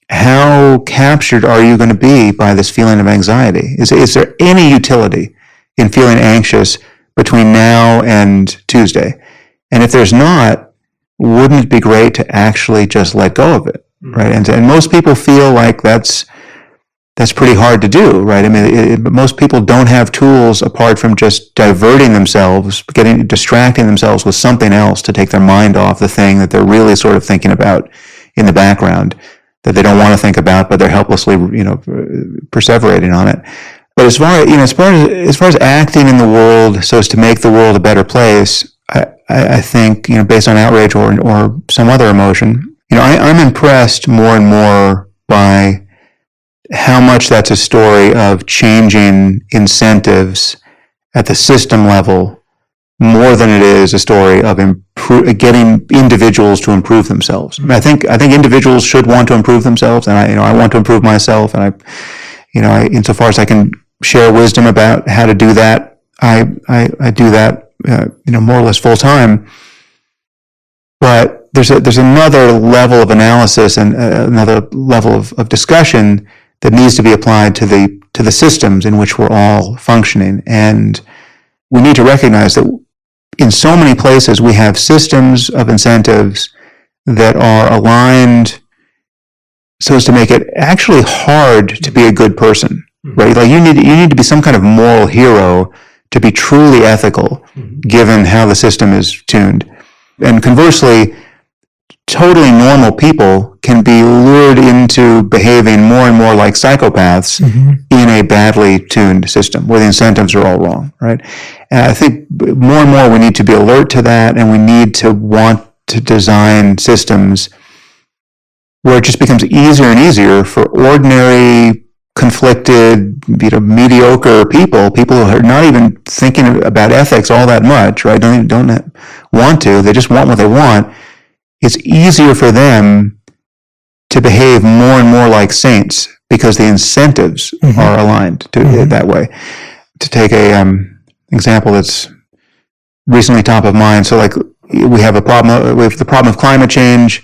Speaker 2: how captured are you going to be by this feeling of anxiety? Is there any utility in feeling anxious between now and Tuesday? And if there's not, wouldn't it be great to actually just let go of it, right? And most people feel like that's pretty hard to do, right? I mean, most people don't have tools apart from just diverting themselves, distracting themselves with something else to take their mind off the thing that they're really sort of thinking about in the background, that they don't want to think about, but they're helplessly, perseverating on it. But as far as acting in the world so as to make the world a better place, I think, based on outrage or some other emotion, I'm impressed more and more by how much that's a story of changing incentives at the system level more than it is a story of getting individuals to improve themselves. I think individuals should want to improve themselves, and I want to improve myself, and insofar as I can share wisdom about how to do that, I do that, more or less full time. But there's another level of analysis and another level of discussion that needs to be applied to the systems in which we're all functioning, and we need to recognize that in so many places we have systems of incentives that are aligned so as to make it actually hard to be a good person, right? Like you need to be some kind of moral hero to be truly ethical, given how the system is tuned. And conversely, totally normal people can be lured into behaving more and more like psychopaths in a badly tuned system where the incentives are all wrong, right? And I think more and more we need to be alert to that, and we need to want to design systems where it just becomes easier and easier for ordinary, conflicted, mediocre people who are not even thinking about ethics all that much, right? Don't want to. They just want what they want. It's easier for them to behave more and more like saints because the incentives are aligned to that way. To take a example that's recently top of mind, so like we have the problem of climate change.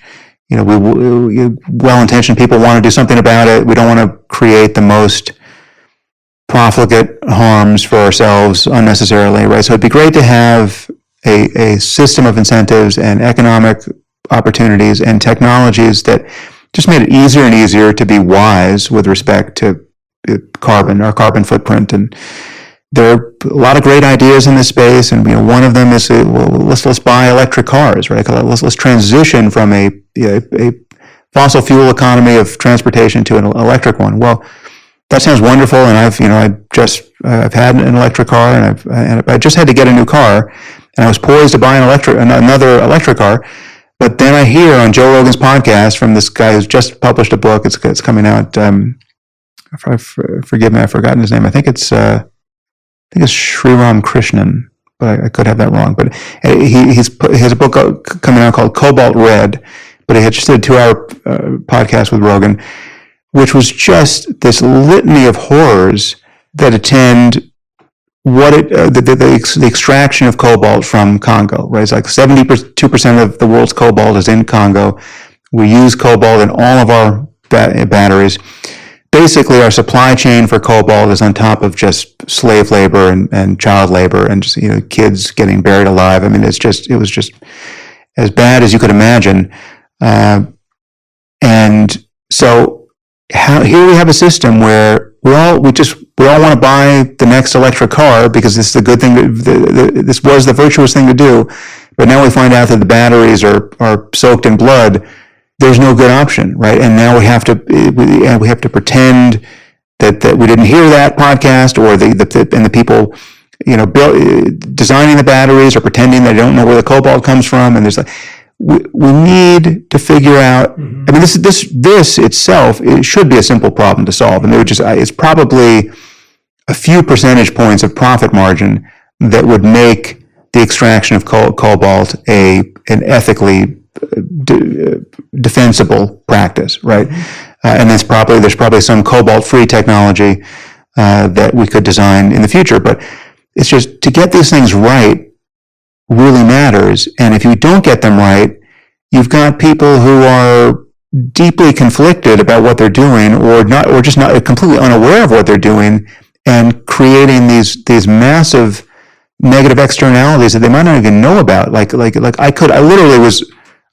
Speaker 2: Well-intentioned people want to do something about it. We don't want to create the most profligate harms for ourselves unnecessarily, right? So it'd be great to have a system of incentives and economic opportunities and technologies that just made it easier and easier to be wise with respect to our carbon footprint. And there are a lot of great ideas in this space, and one of them is let's buy electric cars, right? Let's transition from a fossil fuel economy of transportation to an electric one. Well, that sounds wonderful, and I've had an electric car, and I just had to get a new car, and I was poised to buy another electric car. But then I hear on Joe Rogan's podcast from this guy who's just published a book. It's coming out. Forgive me, I've forgotten his name. I think it's Sriram Krishnan, but I could have that wrong. But he has a book coming out called Cobalt Red. But he had just did a 2-hour podcast with Rogan, which was just this litany of horrors that attend the extraction of cobalt from Congo, right? It's like 72% of the world's cobalt is in Congo. We use cobalt in all of our batteries. Basically, our supply chain for cobalt is on top of just slave labor and child labor and just kids getting buried alive. I mean, it was just as bad as you could imagine. And so here we have a system where we all want to buy the next electric car because this is a good thing. This was the virtuous thing to do, but now we find out that the batteries are soaked in blood. There's no good option, right? And now we have to pretend that we didn't hear that podcast, or the people designing the batteries are pretending they don't know where the cobalt comes from. And there's we need to figure out. I mean, this itself, it should be a simple problem to solve, and it's probably a few percentage points of profit margin that would make the extraction of cobalt an ethically defensible practice, right? And there's probably some cobalt-free technology that we could design in the future. But it's just to get these things right really matters. And if you don't get them right, you've got people who are deeply conflicted about what they're doing, or just not completely unaware of what they're doing, and creating these massive negative externalities that they might not even know about.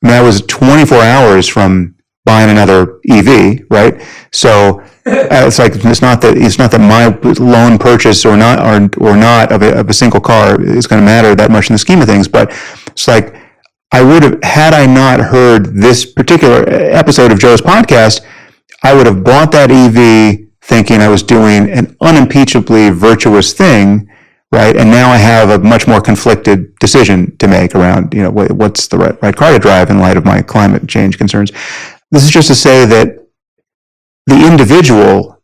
Speaker 2: I was 24 hours from buying another EV, right? So it's not that my loan purchase or not of a single car is going to matter that much in the scheme of things. But it's like I would have, had I not heard this particular episode of Joe's podcast, I would have bought that EV thinking I was doing an unimpeachably virtuous thing, right? And now I have a much more conflicted decision to make around, what's the right car to drive in light of my climate change concerns. This is just to say that the individual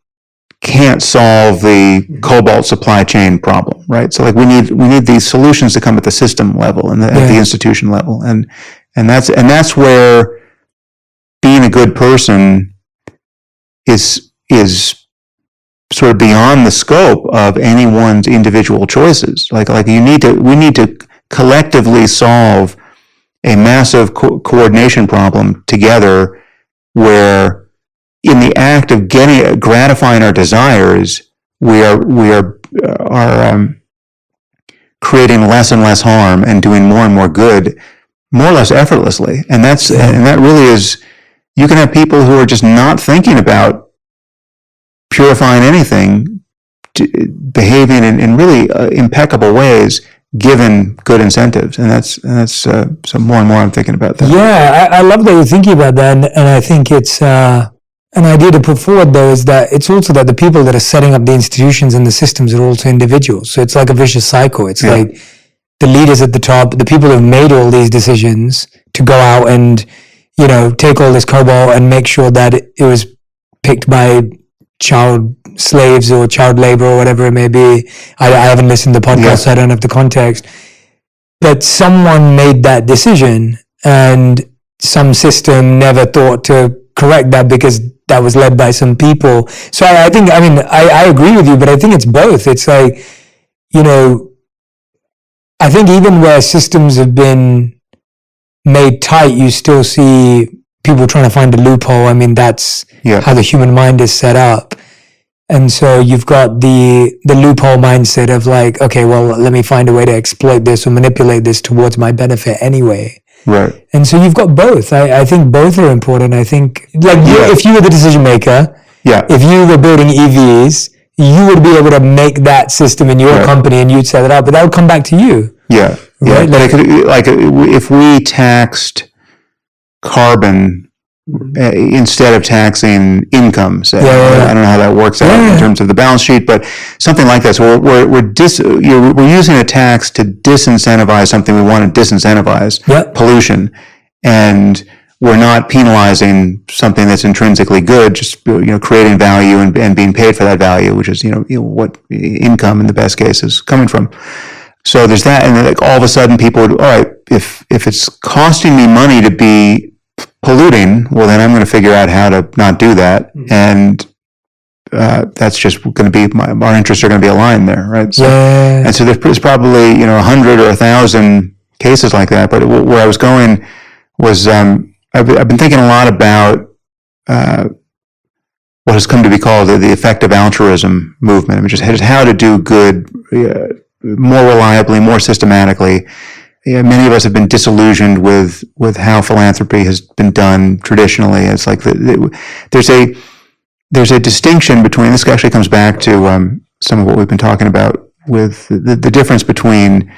Speaker 2: can't solve the cobalt supply chain problem, right? So like we need these solutions to come at the system level and at the institution level, and that's where being a good person is sort of beyond the scope of anyone's individual choices. Like we need to collectively solve a massive coordination problem together, where in the act of gratifying our desires, we are creating less and less harm and doing more and more good, more or less effortlessly. And that really is. You can have people who are just not thinking about purifying anything, behaving in really impeccable ways, given good incentives, and that's so more and more I'm thinking about that.
Speaker 1: Yeah, I love that you're thinking about that, and I think it's an idea to put forward, though, is that it's also that the people that are setting up the institutions and the systems are also individuals. So it's like a vicious cycle. It's like the leaders at the top, the people who have made all these decisions to go out and, take all this cobalt and make sure that it was picked by child slaves or child labor or whatever it may be. I haven't listened to the podcast, so I don't have the context. But someone made that decision, and some system never thought to correct that because that was led by some people. So I agree with you, but I think it's both. It's like, I think even where systems have been made tight, you still see people trying to find a loophole. I mean, that's how the human mind is set up. And so you've got the loophole mindset of like, okay, well, let me find a way to exploit this or manipulate this towards my benefit anyway.
Speaker 2: Right.
Speaker 1: And so you've got both. I think both are important. I think, if you were the decision maker, if you were building EVs, you would be able to make that system in your company and you'd set it up, but that would come back to you.
Speaker 2: Yeah.
Speaker 1: Right?
Speaker 2: Like if we taxed carbon instead of taxing income, say, I don't know how that works out in terms of the balance sheet, but something like that. So we're using a tax to disincentivize something we want to disincentivize, pollution, and we're not penalizing something that's intrinsically good, just creating value and being paid for that value, which is what income in the best case is coming from. So there's that, and then all of a sudden people would, all right, if it's costing me money to be polluting, well then I'm going to figure out how to not do that, and that's just going to be our interests are going to be aligned there, right? So, and so there's probably 100 or 1,000 cases like that. But where I was going was I've been thinking a lot about what has come to be called the effective altruism movement. I mean, just how to do good more reliably, more systematically. Many of us have been disillusioned with how philanthropy has been done traditionally. It's like there's a distinction between, this actually comes back to some of what we've been talking about with the difference between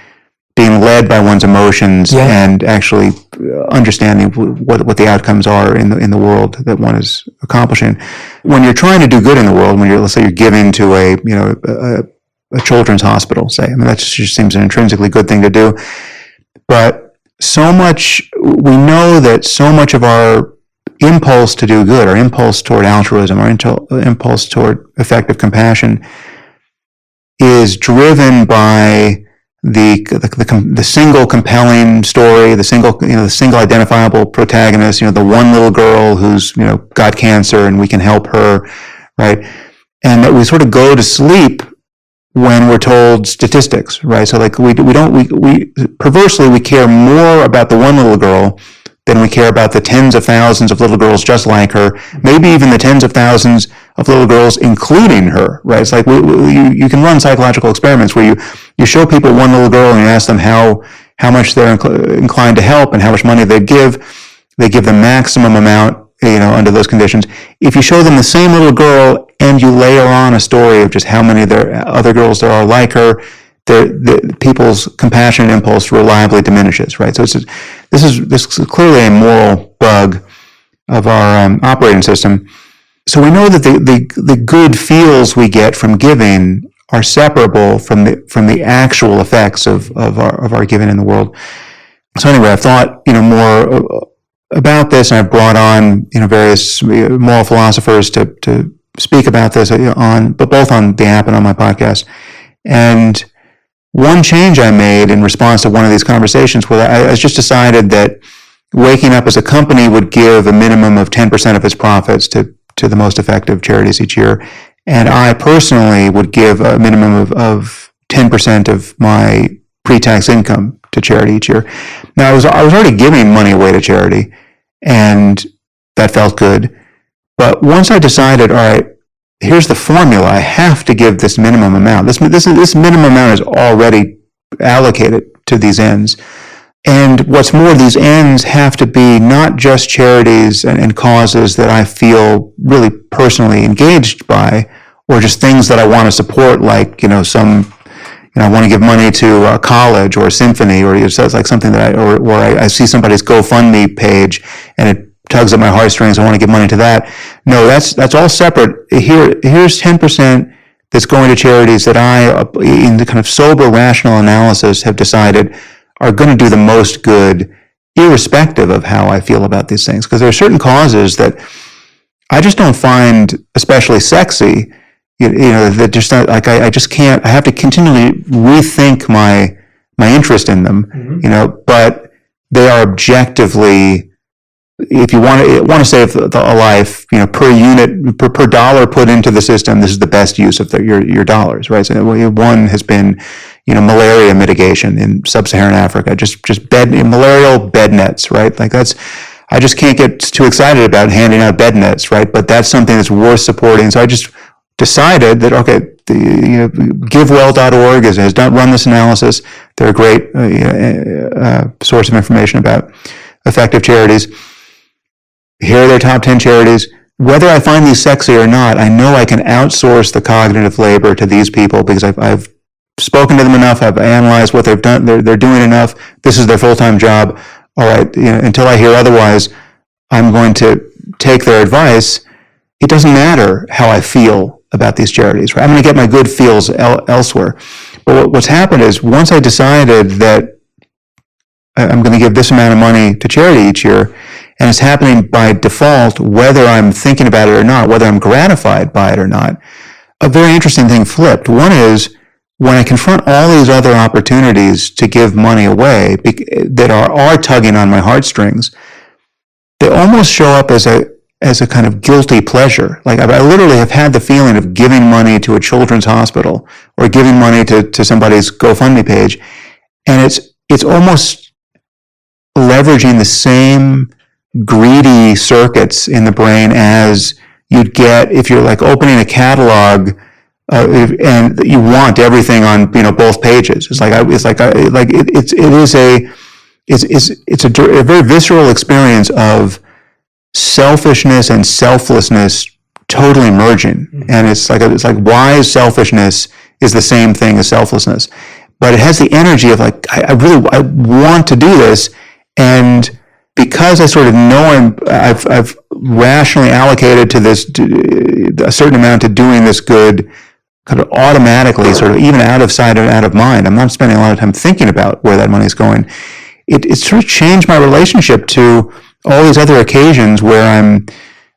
Speaker 2: being led by one's emotions and actually understanding what the outcomes are in the world that one is accomplishing. When you're trying to do good in the world, let's say you're giving to a children's hospital, say, I mean, that just seems an intrinsically good thing to do. But we know that so much of our impulse to do good, our impulse toward altruism, our impulse toward effective compassion is driven by the single compelling story, the single identifiable protagonist, the one little girl who's got cancer and we can help her, right? And that we sort of go to sleep when we're told statistics, right? So like we perversely we care more about the one little girl than we care about the tens of thousands of little girls just like her, maybe even the tens of thousands of little girls including her, right? It's like you can run psychological experiments where you show people one little girl and you ask them how much they're inclined to help and how much money they give the maximum amount, under those conditions. If you show them the same little girl and you layer on a story of just how many other girls there are like her, the people's compassion impulse reliably diminishes, right? So this is clearly a moral bug of our operating system. So we know that the good feels we get from giving are separable from the actual effects of our giving in the world. So anyway, I've thought more about this, and I've brought on various moral philosophers to speak about this but both on the app and on my podcast. And one change I made in response to one of these conversations was I just decided that Waking Up as a company would give a minimum of 10% of its profits to the most effective charities each year. And I personally would give a minimum of 10% of my pre-tax income to charity each year. Now, I was already giving money away to charity, and that felt good. But once I decided, all right, here's the formula, I have to give this minimum amount. This minimum amount is already allocated to these ends. And what's more, these ends have to be not just charities and causes that I feel really personally engaged by, or just things that I want to support, like, I want to give money to a college or a symphony, or it's like something that I see somebody's GoFundMe page and it tugs at my heartstrings. I want to give money to that. No, that's all separate. Here's 10% that's going to charities that I, in the kind of sober, rational analysis, have decided are going to do the most good, irrespective of how I feel about these things. Because there are certain causes that I just don't find especially sexy. That just not, like I just can't. I have to continually rethink my interest in them. Mm-hmm. But they are objectively, if you want to save a life, per unit, per dollar put into the system, this is the best use of your dollars, right? So one has been, malaria mitigation in sub-Saharan Africa, just malarial bed nets, right? Like I just can't get too excited about handing out bed nets, right? But that's something that's worth supporting. So I just decided that, okay, GiveWell.org has run this analysis. They're a great source of information about effective charities. Here are their top 10 charities. Whether I find these sexy or not, I know I can outsource the cognitive labor to these people because I've spoken to them enough. I've analyzed what they've done. They're doing enough. This is their full-time job. All right, until I hear otherwise, I'm going to take their advice. It doesn't matter how I feel about these charities, right? I'm going to get my good feels elsewhere. But what's happened is, once I decided that I'm going to give this amount of money to charity each year, and it's happening by default, whether I'm thinking about it or not, whether I'm gratified by it or not, a very interesting thing flipped. One is, when I confront all these other opportunities to give money away that are tugging on my heartstrings, they almost show up as a kind of guilty pleasure. Like I literally have had the feeling of giving money to a children's hospital or giving money to somebody's GoFundMe page, and it's almost leveraging the same greedy circuits in the brain as you'd get if you're like opening a catalog and you want everything on both pages. It's a very visceral experience of selfishness and selflessness totally merging, and it's like wise selfishness is the same thing as selflessness, but it has the energy of like I want to do this, and because I sort of know I've rationally allocated to this a certain amount to doing this good, kind of automatically, sort of even out of sight and out of mind. I'm not spending a lot of time thinking about where that money is going. It sort of changed my relationship to all these other occasions where I'm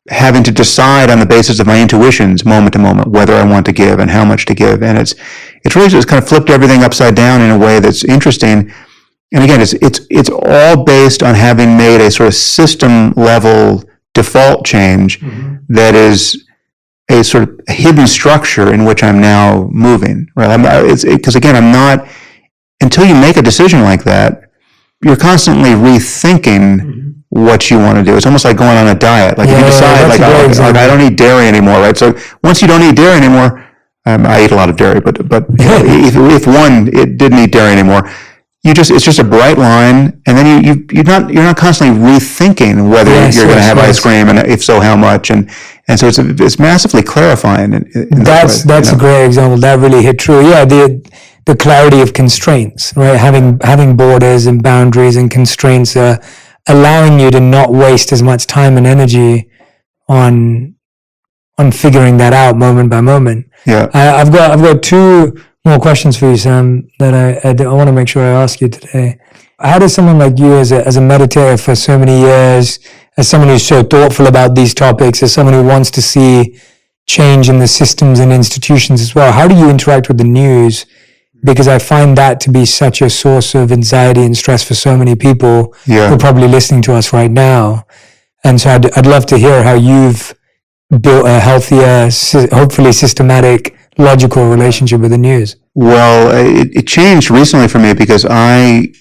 Speaker 2: having to decide on the basis of my intuitions moment to moment whether I want to give and how much to give. And it's really just kind of flipped everything upside down in a way that's interesting. And again, it's all based on having made a sort of system level default change that is a sort of hidden structure in which I'm now moving. Right? Because again, I'm not, until you make a decision like that, you're constantly rethinking what you want to do. It's almost like going on a diet. Like if you decide, I don't eat dairy anymore, right? So once you don't eat dairy anymore, I eat a lot of dairy, but if one it didn't eat dairy anymore, it's just a bright line, and then you're not constantly rethinking whether you're going to have ice cream, and if so, how much, and so it's massively clarifying.
Speaker 1: That's a great example. That really hit true. Yeah, the clarity of constraints, right? Having borders and boundaries and constraints are allowing you to not waste as much time and energy on figuring that out moment by moment.
Speaker 2: Yeah,
Speaker 1: I've got two more questions for you, Sam, that I want to make sure I ask you today. How does someone like you, as a meditator for so many years, as someone who's so thoughtful about these topics, as someone who wants to see change in the systems and institutions as well. How do you interact with the news? Because I find that to be such a source of anxiety and stress for so many people who are probably listening to us right now. And so I'd love to hear how you've built a healthier, hopefully systematic, logical relationship with the news.
Speaker 2: Well, it changed recently for me because I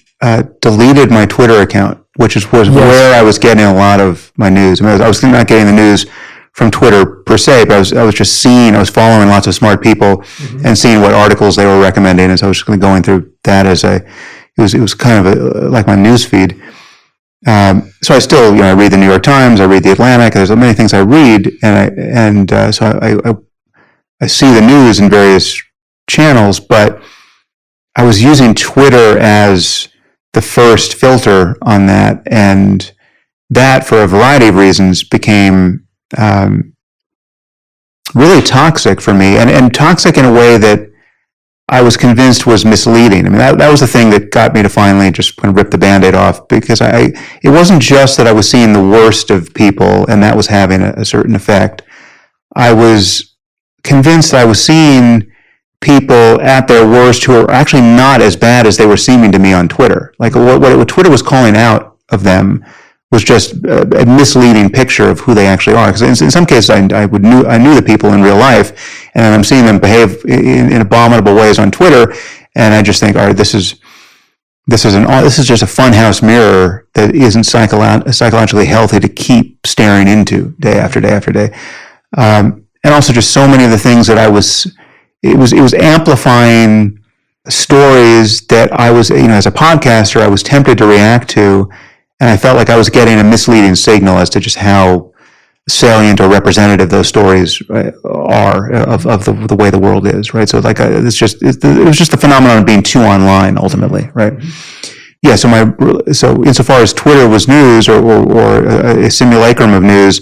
Speaker 2: deleted my Twitter account, which was where I was getting a lot of my news. I mean, I was not getting the news from Twitter per se, but I was just seeing, I was following lots of smart people and seeing what articles they were recommending. And so I was just going through that it was kind of like my news feed. So I still, I read the New York Times, I read the Atlantic. There's many things I read, so I see the news in various channels, but I was using Twitter as the first filter on that, and that, for a variety of reasons, became really toxic for me, and toxic in a way that I was convinced was misleading. I mean, that was the thing that got me to finally just kind of rip the Band-Aid off, because it wasn't just that I was seeing the worst of people and that was having a certain effect. I was convinced I was seeing people at their worst who are actually not as bad as they were seeming to me on Twitter. Like what Twitter was calling out of them was just a misleading picture of who they actually are. Because in some cases, I knew the people in real life, and I'm seeing them behave in abominable ways on Twitter, and I just think, all right, this is just a funhouse mirror that isn't psychologically healthy to keep staring into day after day after day. And also just so many of the things that it was amplifying stories that I was, as a podcaster, I was tempted to react to. And I felt like I was getting a misleading signal as to just how salient or representative those stories are of the way the world is, right? So like it was just the phenomenon of being too online ultimately, right? Yeah. So insofar as Twitter was news or a simulacrum of news,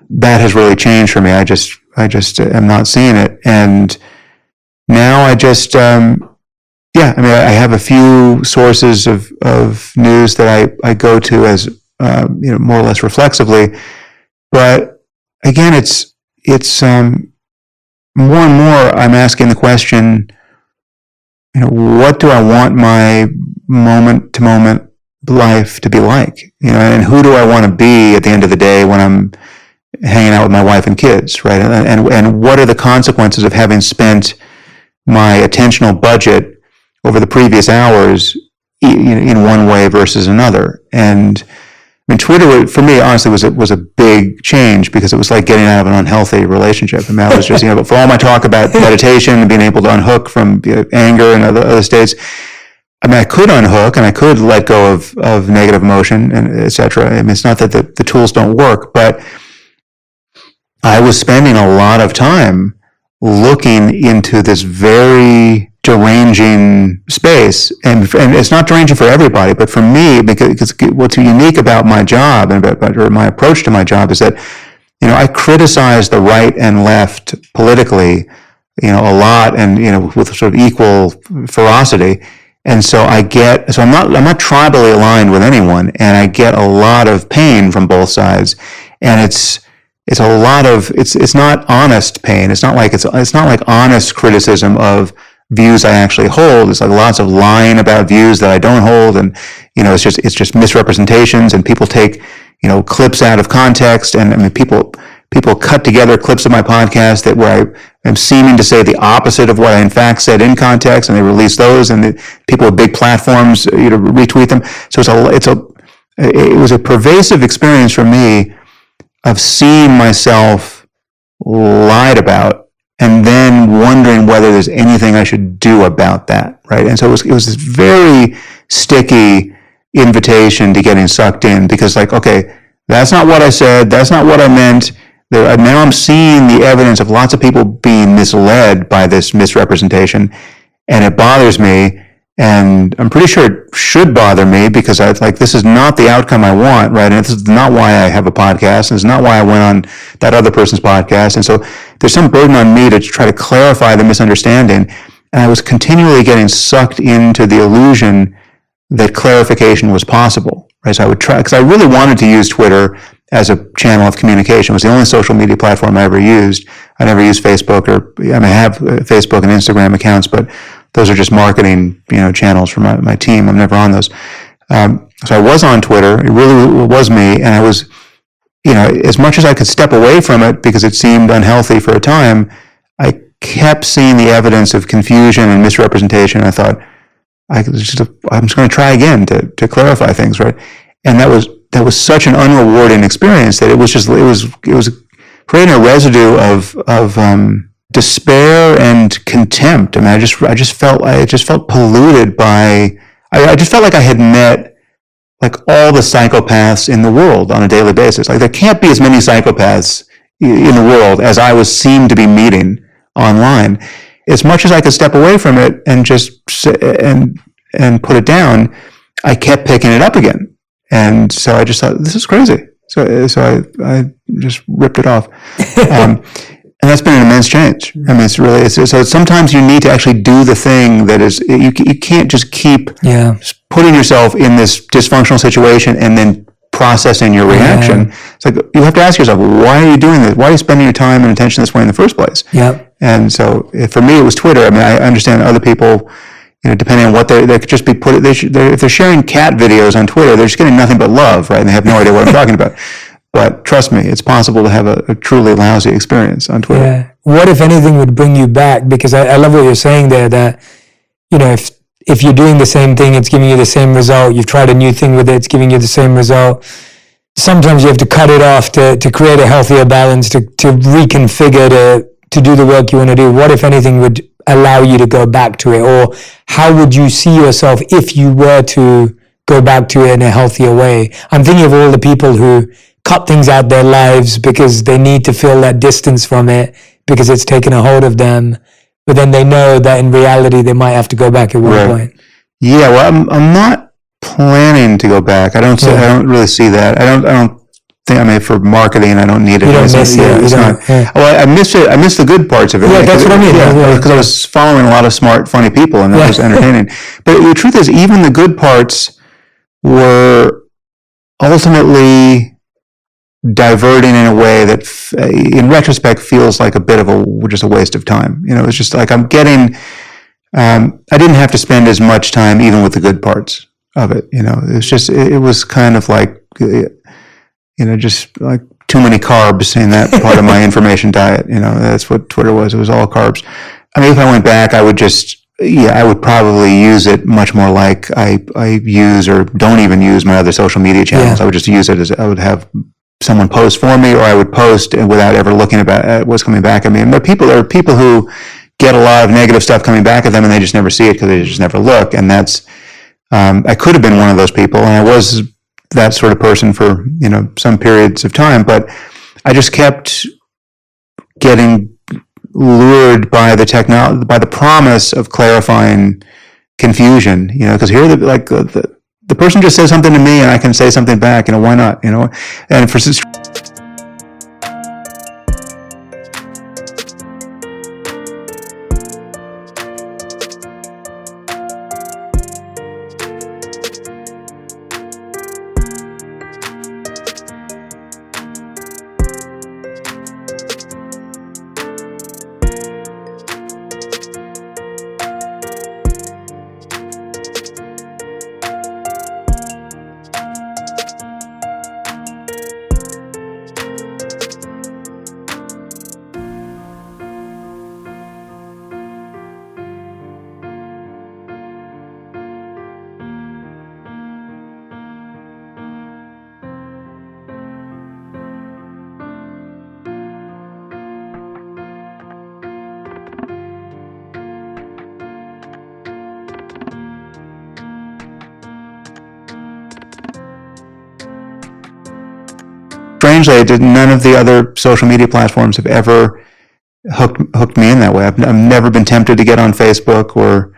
Speaker 2: that has really changed for me. I just am not seeing it, and now I just. I have a few sources of news that I go to as more or less reflexively, but again, it's more and more I'm asking the question, what do I want my moment to moment life to be like, and who do I want to be at the end of the day when I'm hanging out with my wife and kids, right? And what are the consequences of having spent my attentional budget over the previous hours in one way versus another? And I mean, Twitter, for me, honestly, was a big change, because it was like getting out of an unhealthy relationship. I mean, I was just, for all my talk about meditation and being able to unhook from anger and other states, I mean, I could unhook and I could let go of negative emotion and et cetera. I mean, it's not that the tools don't work, but I was spending a lot of time looking into this very deranging space, and it's not deranging for everybody, but for me, because what's unique about my job or my approach to my job is that, I criticize the right and left politically, a lot, and with sort of equal ferocity, and so I'm not tribally aligned with anyone, and I get a lot of pain from both sides, and it's a lot of it's not honest pain. It's not like honest criticism of views I actually hold. It's like lots of lying about views that I don't hold, and it's just misrepresentations, and people take clips out of context, and I mean people cut together clips of my podcast where I am seeming to say the opposite of what I in fact said in context, and they release those, and people with big platforms retweet them. So it was a pervasive experience for me of seeing myself lied about, and then wondering whether there's anything I should do about that, right? And so it was this very sticky invitation to getting sucked in, because okay, that's not what I said, that's not what I meant. Now I'm seeing the evidence of lots of people being misled by this misrepresentation, and it bothers me, and I'm pretty sure it should bother me, because this is not the outcome I want, right? And this is not why I have a podcast, and it's not why I went on that other person's podcast. And so there's some burden on me to try to clarify the misunderstanding. And I was continually getting sucked into the illusion that clarification was possible, right? So I would try, because I really wanted to use Twitter as a channel of communication. It was the only social media platform I ever used. I never used Facebook, I have Facebook and Instagram accounts, but those are just marketing, channels for my team. I'm never on those. So I was on Twitter. It really was me. And I was, as much as I could step away from it because it seemed unhealthy for a time, I kept seeing the evidence of confusion and misrepresentation. I thought, I'm just going to try again to clarify things, right? And that was such an unrewarding experience that it was creating a residue of despair and contempt. I mean, I just felt polluted by. I just felt like I had met like all the psychopaths in the world on a daily basis. Like there can't be as many psychopaths in the world as I seemed to be meeting online. As much as I could step away from it and just and put it down, I kept picking it up again. And so I just thought, this is crazy. So I just ripped it off. And that's been an immense change. I mean, so sometimes you need to actually do the thing that is, you can't just keep putting yourself in this dysfunctional situation and then processing your reaction. It's like, you have to ask yourself, why are you doing this? Why are you spending your time and attention this way in the first place? And so for me, it was Twitter. I mean, I understand other people, depending on what they could just be if they're sharing cat videos on Twitter, they're just getting nothing but love, right? And they have no idea what I'm talking about. But trust me, it's possible to have a truly lousy experience on Twitter.
Speaker 1: Yeah. What, if anything, would bring you back? Because I love what you're saying there, that, if you're doing the same thing, it's giving you the same result. You've tried a new thing with it, it's giving you the same result. Sometimes you have to cut it off to create a healthier balance, to reconfigure, to do the work you want to do. What, if anything, would allow you to go back to it? Or how would you see yourself if you were to go back to it in a healthier way? I'm thinking of all the people who cut things out their lives because they need to feel that distance from it because it's taken a hold of them, but then they know that in reality they might have to go back at one point.
Speaker 2: Yeah, well, I'm not planning to go back. I don't really see that. I don't think. I mean, for marketing, I don't need it.
Speaker 1: You don't miss it.
Speaker 2: Well, I miss it. I miss the good parts of it.
Speaker 1: Yeah, that's what I mean.
Speaker 2: Because I was following a lot of smart, funny people, and that was entertaining. But the truth is, even the good parts were ultimately diverting in a way that, in retrospect, feels like a bit of just a waste of time. It's just like I'm getting. I didn't have to spend as much time even with the good parts of it. It's just it was kind of like, just like too many carbs in that part of my information diet. That's what Twitter was. It was all carbs. I mean, if I went back, I would probably use it much more like I use or don't even use my other social media channels. I would just use it as I would have someone post for me, or I would post without ever looking at what's coming back at me. And there are people who get a lot of negative stuff coming back at them and they just never see it because they just never look. And that's, I could have been one of those people, and I was that sort of person for, some periods of time, but I just kept getting lured by by the promise of clarifying confusion, because here the person just says something to me and I can say something back, why not, and for strangely, none of the other social media platforms have ever hooked me in that way. I've never been tempted to get on Facebook or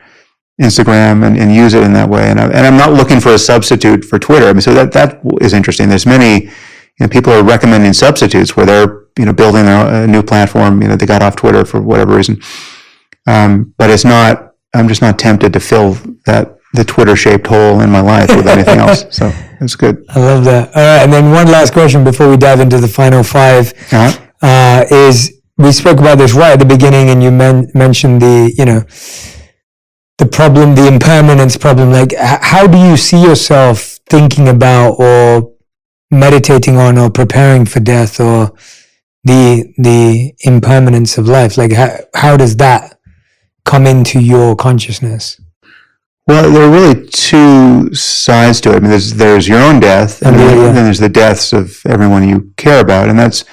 Speaker 2: Instagram and use it in that way. And I'm not looking for a substitute for Twitter. I mean, so that is interesting. There's many, people are recommending substitutes where they're, building a new platform. They got off Twitter for whatever reason. But it's not. I'm just not tempted to fill that Twitter-shaped hole in my life with anything else. So it's good.
Speaker 1: I love that. All right, and then one last question before we dive into the final five is, we spoke about this right at the beginning, and you mentioned the problem, the impermanence problem. Like, how do you see yourself thinking about or meditating on or preparing for death or the impermanence of life? Like, how does that come into your consciousness?
Speaker 2: Well, there are really two sides to it. I mean, there's your own death, and then there's the deaths of everyone you care about, and those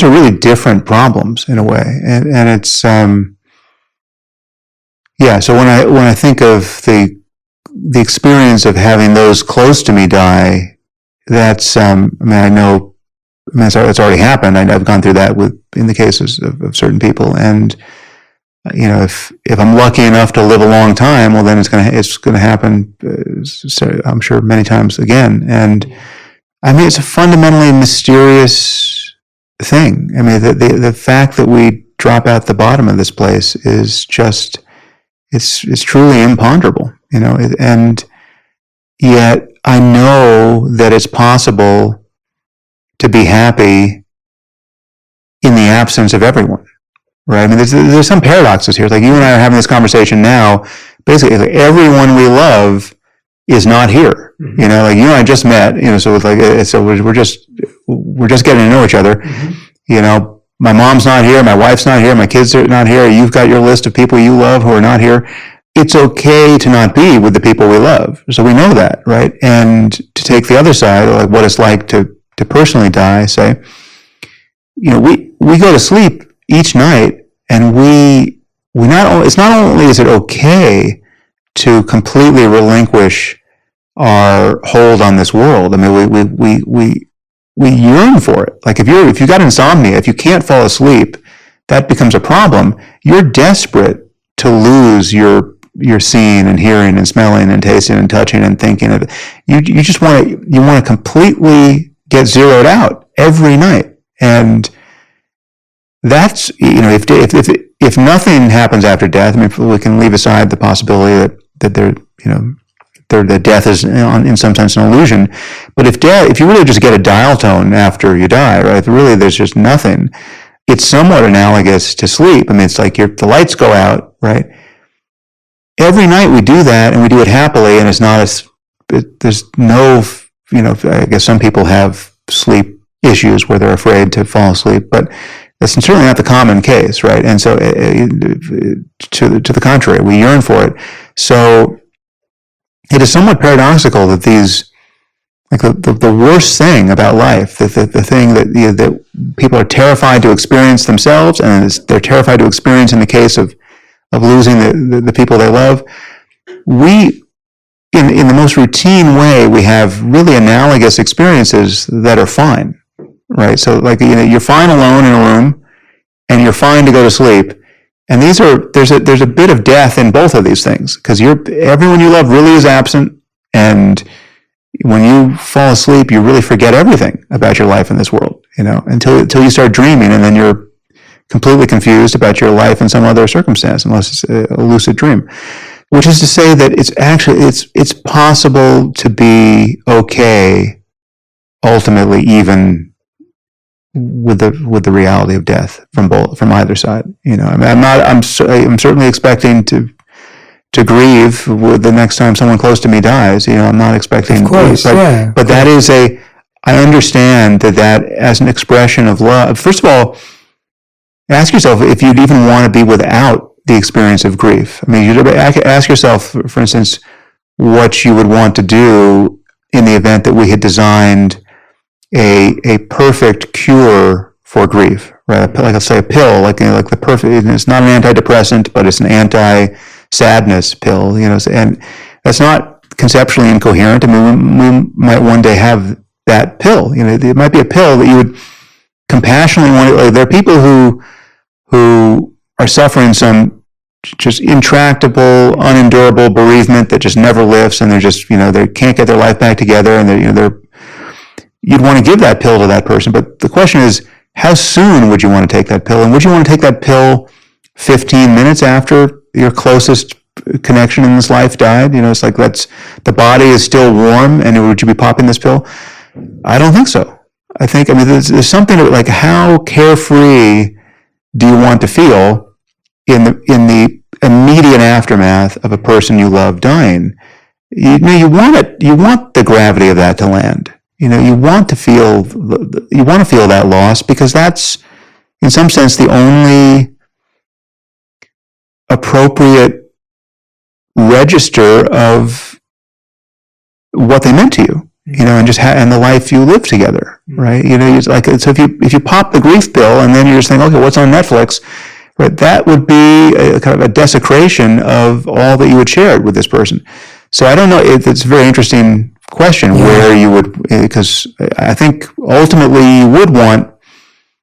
Speaker 2: are really different problems in a way. And it's So when I think of the experience of having those close to me die, that's it's already happened. I've gone through that in the cases of certain people, and if I'm lucky enough to live a long time, well, then it's gonna happen. I'm sure many times again. And I mean, it's a fundamentally mysterious thing. I mean, the fact that we drop out the bottom of this place is just it's truly imponderable. And yet I know that it's possible to be happy in the absence of everyone. Right. I mean, there's some paradoxes here. Like, you and I are having this conversation now. Basically, like, everyone we love is not here. Mm-hmm. Like, you and I just met. So it's like, we're just getting to know each other. Mm-hmm. My mom's not here. My wife's not here. My kids are not here. You've got your list of people you love who are not here. It's okay to not be with the people we love. So we know that, right? And to take the other side, like what it's like to personally die. Say, we go to sleep each night, and it's not only is it okay to completely relinquish our hold on this world. I mean, we yearn for it. Like, if you've got insomnia, if you can't fall asleep, that becomes a problem. You're desperate to lose your seeing and hearing and smelling and tasting and touching and thinking. You just want to completely get zeroed out every night. And that's, if nothing happens after death, I mean, we can leave aside the possibility that death is in some sense an illusion. But if you really just get a dial tone after you die, right? Really, there's just nothing. It's somewhat analogous to sleep. I mean, it's like the lights go out, right? Every night we do that, and we do it happily, and there's no, I guess some people have sleep issues where they're afraid to fall asleep, but that's certainly not the common case, right? And so, to the contrary, we yearn for it. So it is somewhat paradoxical that these, like the worst thing about life, the thing that people are terrified to experience themselves, and they're terrified to experience in the case of losing the people they love, we, in the most routine way, we have really analogous experiences that are fine. Right, so like you're fine alone in a room, and you're fine to go to sleep, and there's a bit of death in both of these things, because everyone you love really is absent, and when you fall asleep, you really forget everything about your life in this world, until you start dreaming, and then you're completely confused about your life in some other circumstance, unless it's a lucid dream. Which is to say that it's possible to be okay, ultimately, even with the reality of death from either side. I mean, I'm certainly expecting to grieve with the next time someone close to me dies. I'm not expecting,
Speaker 1: of course,
Speaker 2: but that is I understand that as an expression of love. First of all, ask yourself if you'd even want to be without the experience of grief. I mean, you ask yourself, for instance, what you would want to do in the event that we had designed a perfect cure for grief, right? Like, let's say a pill, like the perfect. It's not an antidepressant, but it's an anti-sadness pill. And that's not conceptually incoherent. I mean, we might one day have that pill. It might be a pill that you would compassionately want. Like, there are people who are suffering some just intractable, unendurable bereavement that just never lifts, and they're just they can't get their life back together, and you'd want to give that pill to that person. But the question is, how soon would you want to take that pill? And would you want to take that pill 15 minutes after your closest connection in this life died? It's like the body is still warm, and would you be popping this pill? I don't think so. I mean, there's something like, how carefree do you want to feel in the immediate aftermath of a person you love dying? You want it. You want the gravity of that to land. You want to feel that loss, because that's, in some sense, the only appropriate register of what they meant to you, and just and the life you live together, right? It's like, so if you pop the grief pill and then you're just thinking, okay, what's on Netflix, right? That would be a kind of a desecration of all that you had shared with this person. So I don't know. It's a very interesting question where you would, because I think ultimately you would want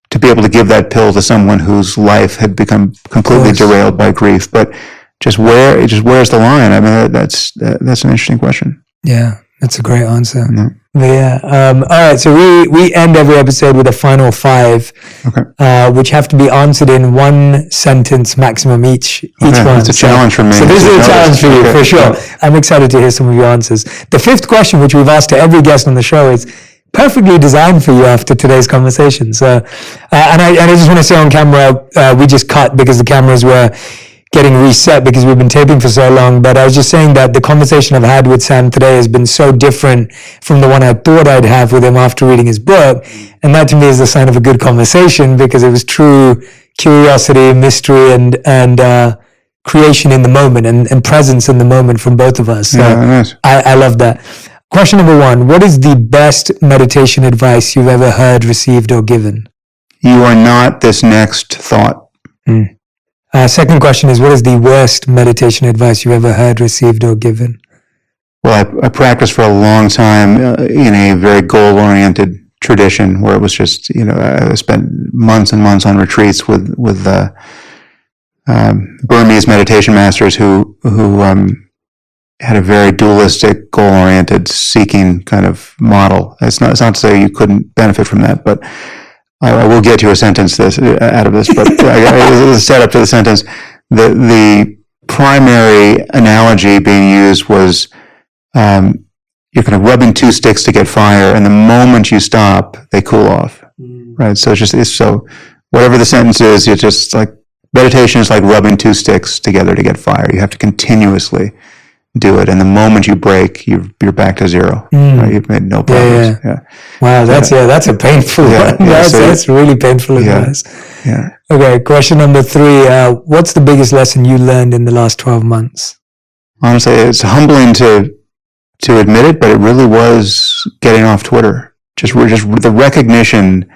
Speaker 2: to be able to give that pill to someone whose life had become completely derailed by grief. But where's the line? I mean, that's an interesting question.
Speaker 1: Yeah, that's a great answer.
Speaker 2: Yeah.
Speaker 1: All right, so we end every episode with a final 5, which have to be answered in 1 sentence maximum each one.
Speaker 2: It's a challenge for me.
Speaker 1: So this is a challenge for you, for sure. I'm excited to hear some of your answers. The 5th question, which we've asked to every guest on the show, is perfectly designed for you after today's conversation. So, and I just want to say on camera, we just cut because the cameras were getting reset because we've been taping for so long. But I was just saying that the conversation I've had with Sam today has been so different from the one I thought I'd have with him after reading his book. And that to me is the sign of a good conversation, because it was true curiosity, mystery, and creation in the moment and presence in the moment from both of us. So
Speaker 2: nice.
Speaker 1: I love that. Question number 1, what is the best meditation advice you've ever heard, received, or given?
Speaker 2: You are not this next thought.
Speaker 1: Second question is, what is the worst meditation advice you've ever heard, received, or given?
Speaker 2: Well, I practiced for a long time in a very goal-oriented tradition where it was just, I spent months and months on retreats with Burmese meditation masters who had a very dualistic, goal-oriented, seeking kind of model. It's not to say you couldn't benefit from that, but I will get you a sentence out of this, but the setup to the sentence. The primary analogy being used was you're kind of rubbing 2 sticks to get fire, and the moment you stop, they cool off, right? So so whatever the sentence is, it's just like meditation is like rubbing 2 sticks together to get fire. You have to continuously do it, and the moment you break, you're back to zero. Right? You've made no progress. Yeah.
Speaker 1: Wow, that's a painful one. That's really painful advice.
Speaker 2: Yeah.
Speaker 1: Okay, question number 3. What's the biggest lesson you learned in the last 12 months?
Speaker 2: Honestly, it's humbling to admit it, but it really was getting off Twitter. Just the recognition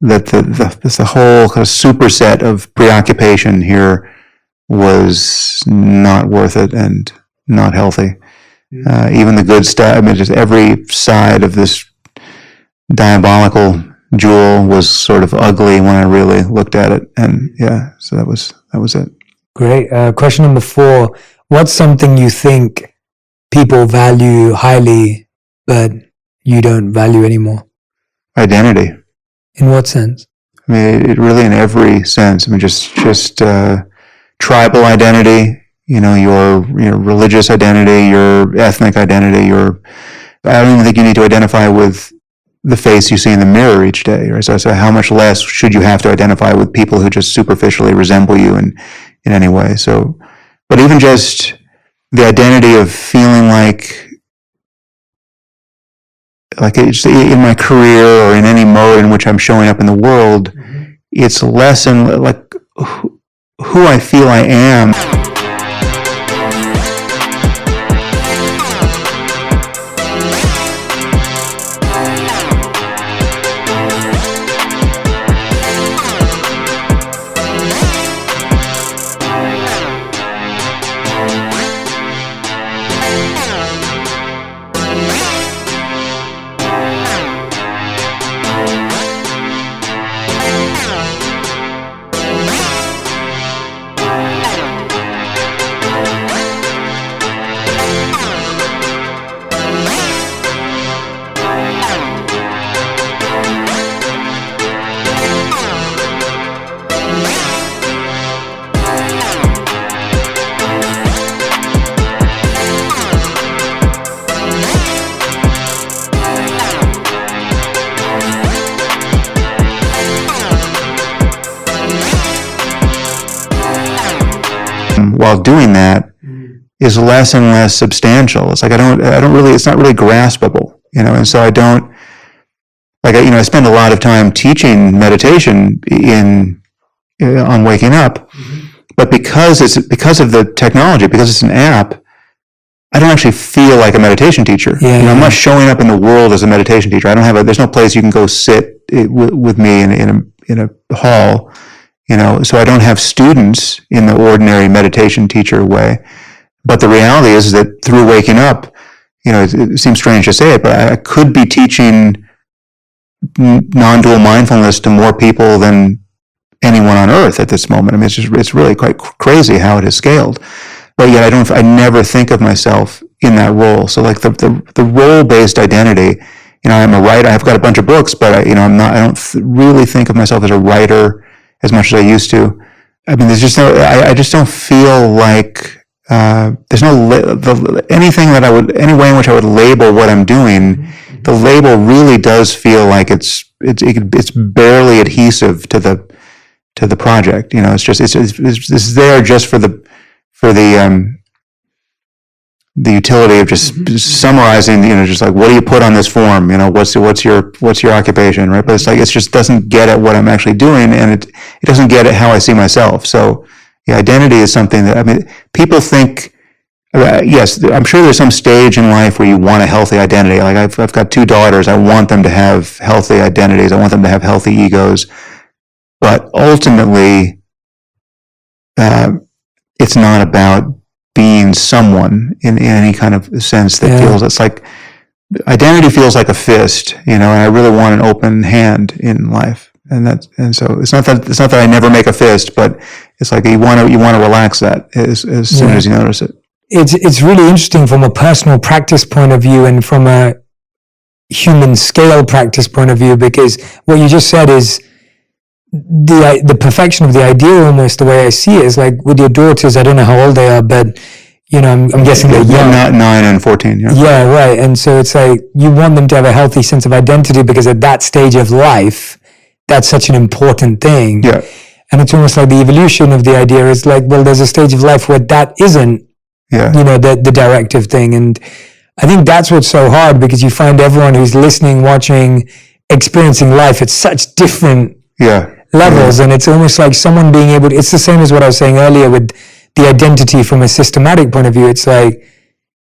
Speaker 2: that the whole kind of superset of preoccupation here was not worth it and not healthy. Even the good stuff, I mean, just every side of this diabolical jewel was sort of ugly when I really looked at it. And so that was it.
Speaker 1: Great. Question number 4. What's something you think people value highly, but you don't value anymore?
Speaker 2: Identity.
Speaker 1: In what sense?
Speaker 2: I mean, it really in every sense. I mean, just tribal identity, your religious identity, your ethnic identity, I don't even think you need to identify with the face you see in the mirror each day. Right? So how much less should you have to identify with people who just superficially resemble you in any way? So, but even just the identity of feeling like it's in my career or in any mode in which I'm showing up in the world, it's less in like who I feel I am. while doing that is less and less substantial. It's like I don't really, it's not really graspable, and so I don't, I spend a lot of time teaching meditation on waking up, but because of the technology, because it's an app, I don't actually feel like a meditation teacher. I'm not showing up in the world as a meditation teacher. I don't have there's no place you can go sit with me in a hall, so I don't have students in the ordinary meditation teacher way. But the reality is that through waking up, it seems strange to say it, but I could be teaching non-dual mindfulness to more people than anyone on earth at this moment. I mean, it's really quite crazy how it has scaled. But yet I never think of myself in that role. So like the role-based identity, I'm a writer. I've got a bunch of books, but I don't really think of myself as a writer as much as I used to. I mean, there's just I just don't feel like there's anything that any way in which I would label what I'm doing. The label really does feel like it's barely adhesive to the project. It's just it's there just for the utility of just summarizing, just like, what do you put on this form? What's your occupation, right? But it's like, it just doesn't get at what I'm actually doing, and it doesn't get at how I see myself. So the identity is something that, people think, yes, I'm sure there's some stage in life where you want a healthy identity. Like I've got 2 daughters. I want them to have healthy identities. I want them to have healthy egos. But ultimately, it's not about being someone in any kind of sense that feels, it's like, identity feels like a fist, and I really want an open hand in life. And so it's not that I never make a fist, but it's like you want to relax that as soon as you notice it.
Speaker 1: It's really interesting from a personal practice point of view and from a human scale practice point of view, because what you just said is the perfection of the ideal, almost the way I see it, is like with your daughters. I don't know how old they are, but I'm guessing they're young.
Speaker 2: Not 9 and 14.
Speaker 1: Yeah, right. And so it's like you want them to have a healthy sense of identity, because at that stage of life, that's such an important thing.
Speaker 2: Yeah.
Speaker 1: And it's almost like the evolution of the idea is like, well, there's a stage of life where that isn't, the directive thing. And I think that's what's so hard, because you find everyone who's listening, watching, experiencing life at such different levels. And it's almost like someone being able to, it's the same as what I was saying earlier with the identity from a systematic point of view. It's like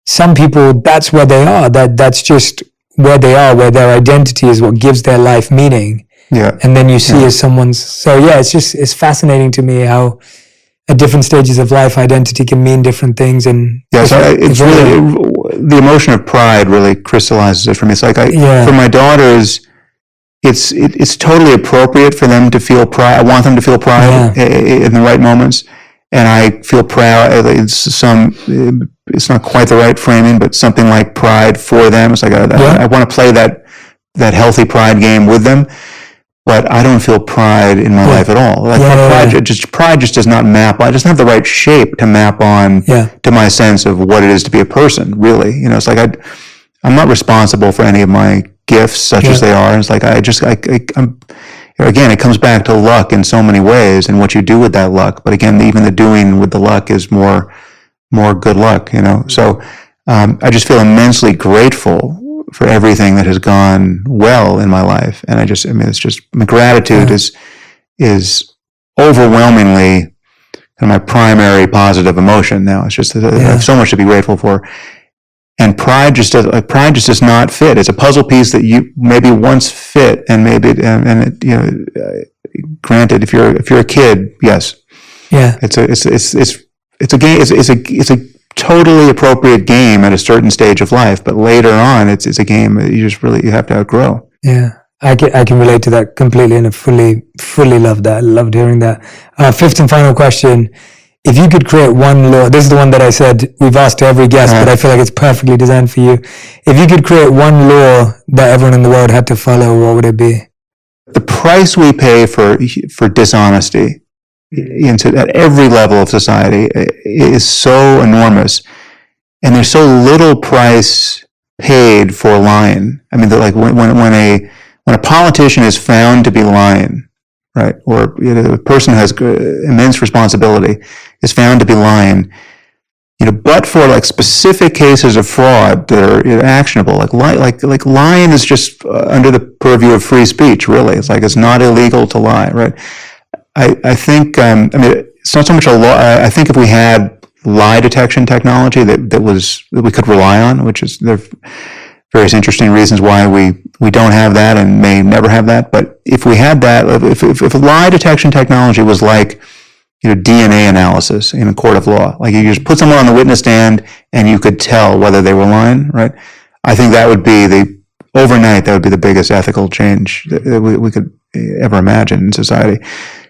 Speaker 1: some people, that's where they are. That's just where they are, where their identity is what gives their life meaning.
Speaker 2: Yeah.
Speaker 1: And then you see as someone's, so it's fascinating to me how at different stages of life, identity can mean different things. And
Speaker 2: so it's really, the emotion of pride really crystallizes it for me. It's like for my daughters, it's totally appropriate for them to feel pride. I want them to feel pride in the right moments. And I feel proud. It's not quite the right framing, but something like pride for them. It's like I want to play that healthy pride game with them. But I don't feel pride in my life at all. Like pride just does not map. I doesn't have the right shape to map on to my sense of what it is to be a person. Really, it's like I'm not responsible for any of my gifts, such as they are. It's like I'm. Again, it comes back to luck in so many ways, and what you do with that luck. But again, even the doing with the luck is more good luck. So I just feel immensely grateful for everything that has gone well in my life. And it's just, my gratitude is overwhelmingly my primary positive emotion now. It's just, I have so much to be grateful for. And pride just does not fit. It's a puzzle piece that you maybe once fit, and maybe, granted, if you're a kid, yes. Yeah. It's a game, it's a totally appropriate game at a certain stage of life, but later on, it's a game that you have to outgrow. Yeah, I can relate to that completely, and I fully love that. I loved hearing that. Fifth and final question: if you could create one law, this is the one that I said we've asked to every guest, but I feel like it's perfectly designed for you. If you could create one law that everyone in the world had to follow, what would it be? The price we pay for dishonesty at every level of society is so enormous, and there's so little price paid for lying. I mean, like when a politician is found to be lying, right? Or a person who has immense responsibility is found to be lying, but for like specific cases of fraud that are actionable, like lying is just under the purview of free speech. Really, it's like it's not illegal to lie, right? I think it's not so much a law. I think if we had lie detection technology that we could rely on, which is there are various interesting reasons why we don't have that and may never have that. But if we had that, if lie detection technology was like DNA analysis in a court of law, like you just put someone on the witness stand and you could tell whether they were lying, right? I think that would be overnight, that would be the biggest ethical change that we could ever imagine in society.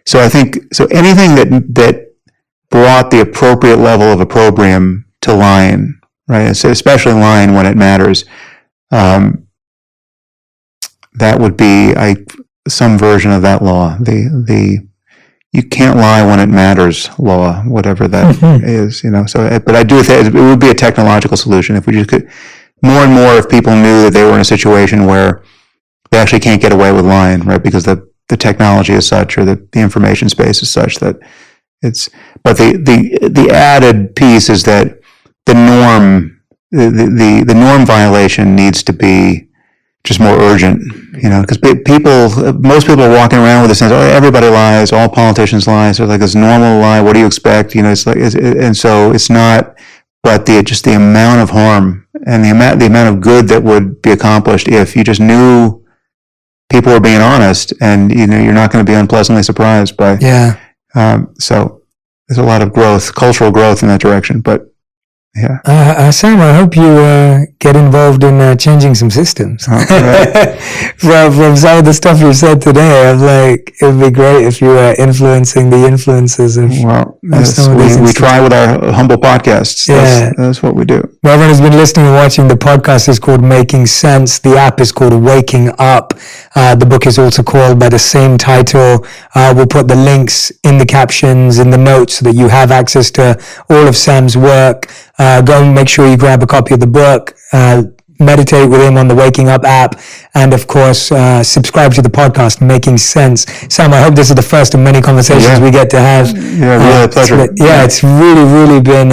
Speaker 2: So I think, anything that brought the appropriate level of opprobrium to lying, right? Especially lying when it matters, that would be some version of that law. The you can't lie when it matters law, whatever that is, So, but I do think it would be a technological solution if we just could. More and more, if people knew that they were in a situation where they actually can't get away with lying, right? Because the technology is such, or the information space is such that it's. But the added piece is that the norm, the norm violation needs to be just more urgent, because most people are walking around with a sense, everybody lies, all politicians lie, so like it's normal to lie. What do you expect? It's like, and so it's not. But the amount of harm and the amount of good that would be accomplished if you just knew people were being honest, and you're not going to be unpleasantly surprised by.
Speaker 1: Yeah.
Speaker 2: So there's a lot of cultural growth in that direction, but. Yeah.
Speaker 1: Sam, I hope you get involved in changing some systems.
Speaker 2: Right.
Speaker 1: From some of the stuff you said today, I'm like, it would be great if you were influencing the influences of.
Speaker 2: Well, we try with our humble podcasts. That's what we do.
Speaker 1: Everyone who's been listening and watching, the podcast is called Making Sense. The app is called Waking Up. The book is also called by the same title. We'll put the links in the captions, in the notes, so that you have access to all of Sam's work. Go and make sure you grab a copy of the book, meditate with him on the Waking Up app, and of course, subscribe to the podcast, Making Sense. Sam, I hope this is the first of many conversations we get to have.
Speaker 2: Yeah, really a pleasure.
Speaker 1: It's really been,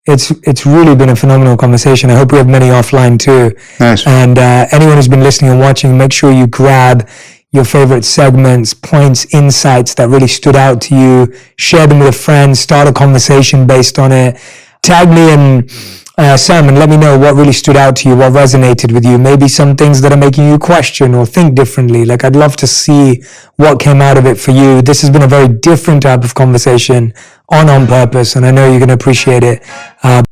Speaker 1: it's really been a phenomenal conversation. I hope we have many offline too.
Speaker 2: Nice.
Speaker 1: And anyone who's been listening and watching, make sure you grab your favorite segments, points, insights that really stood out to you, share them with a friend, start a conversation based on it. Tag me and Sam and let me know what really stood out to you, what resonated with you, maybe some things that are making you question or think differently. Like, I'd love to see what came out of it for you. This has been a very different type of conversation on purpose, and I know you're going to appreciate it.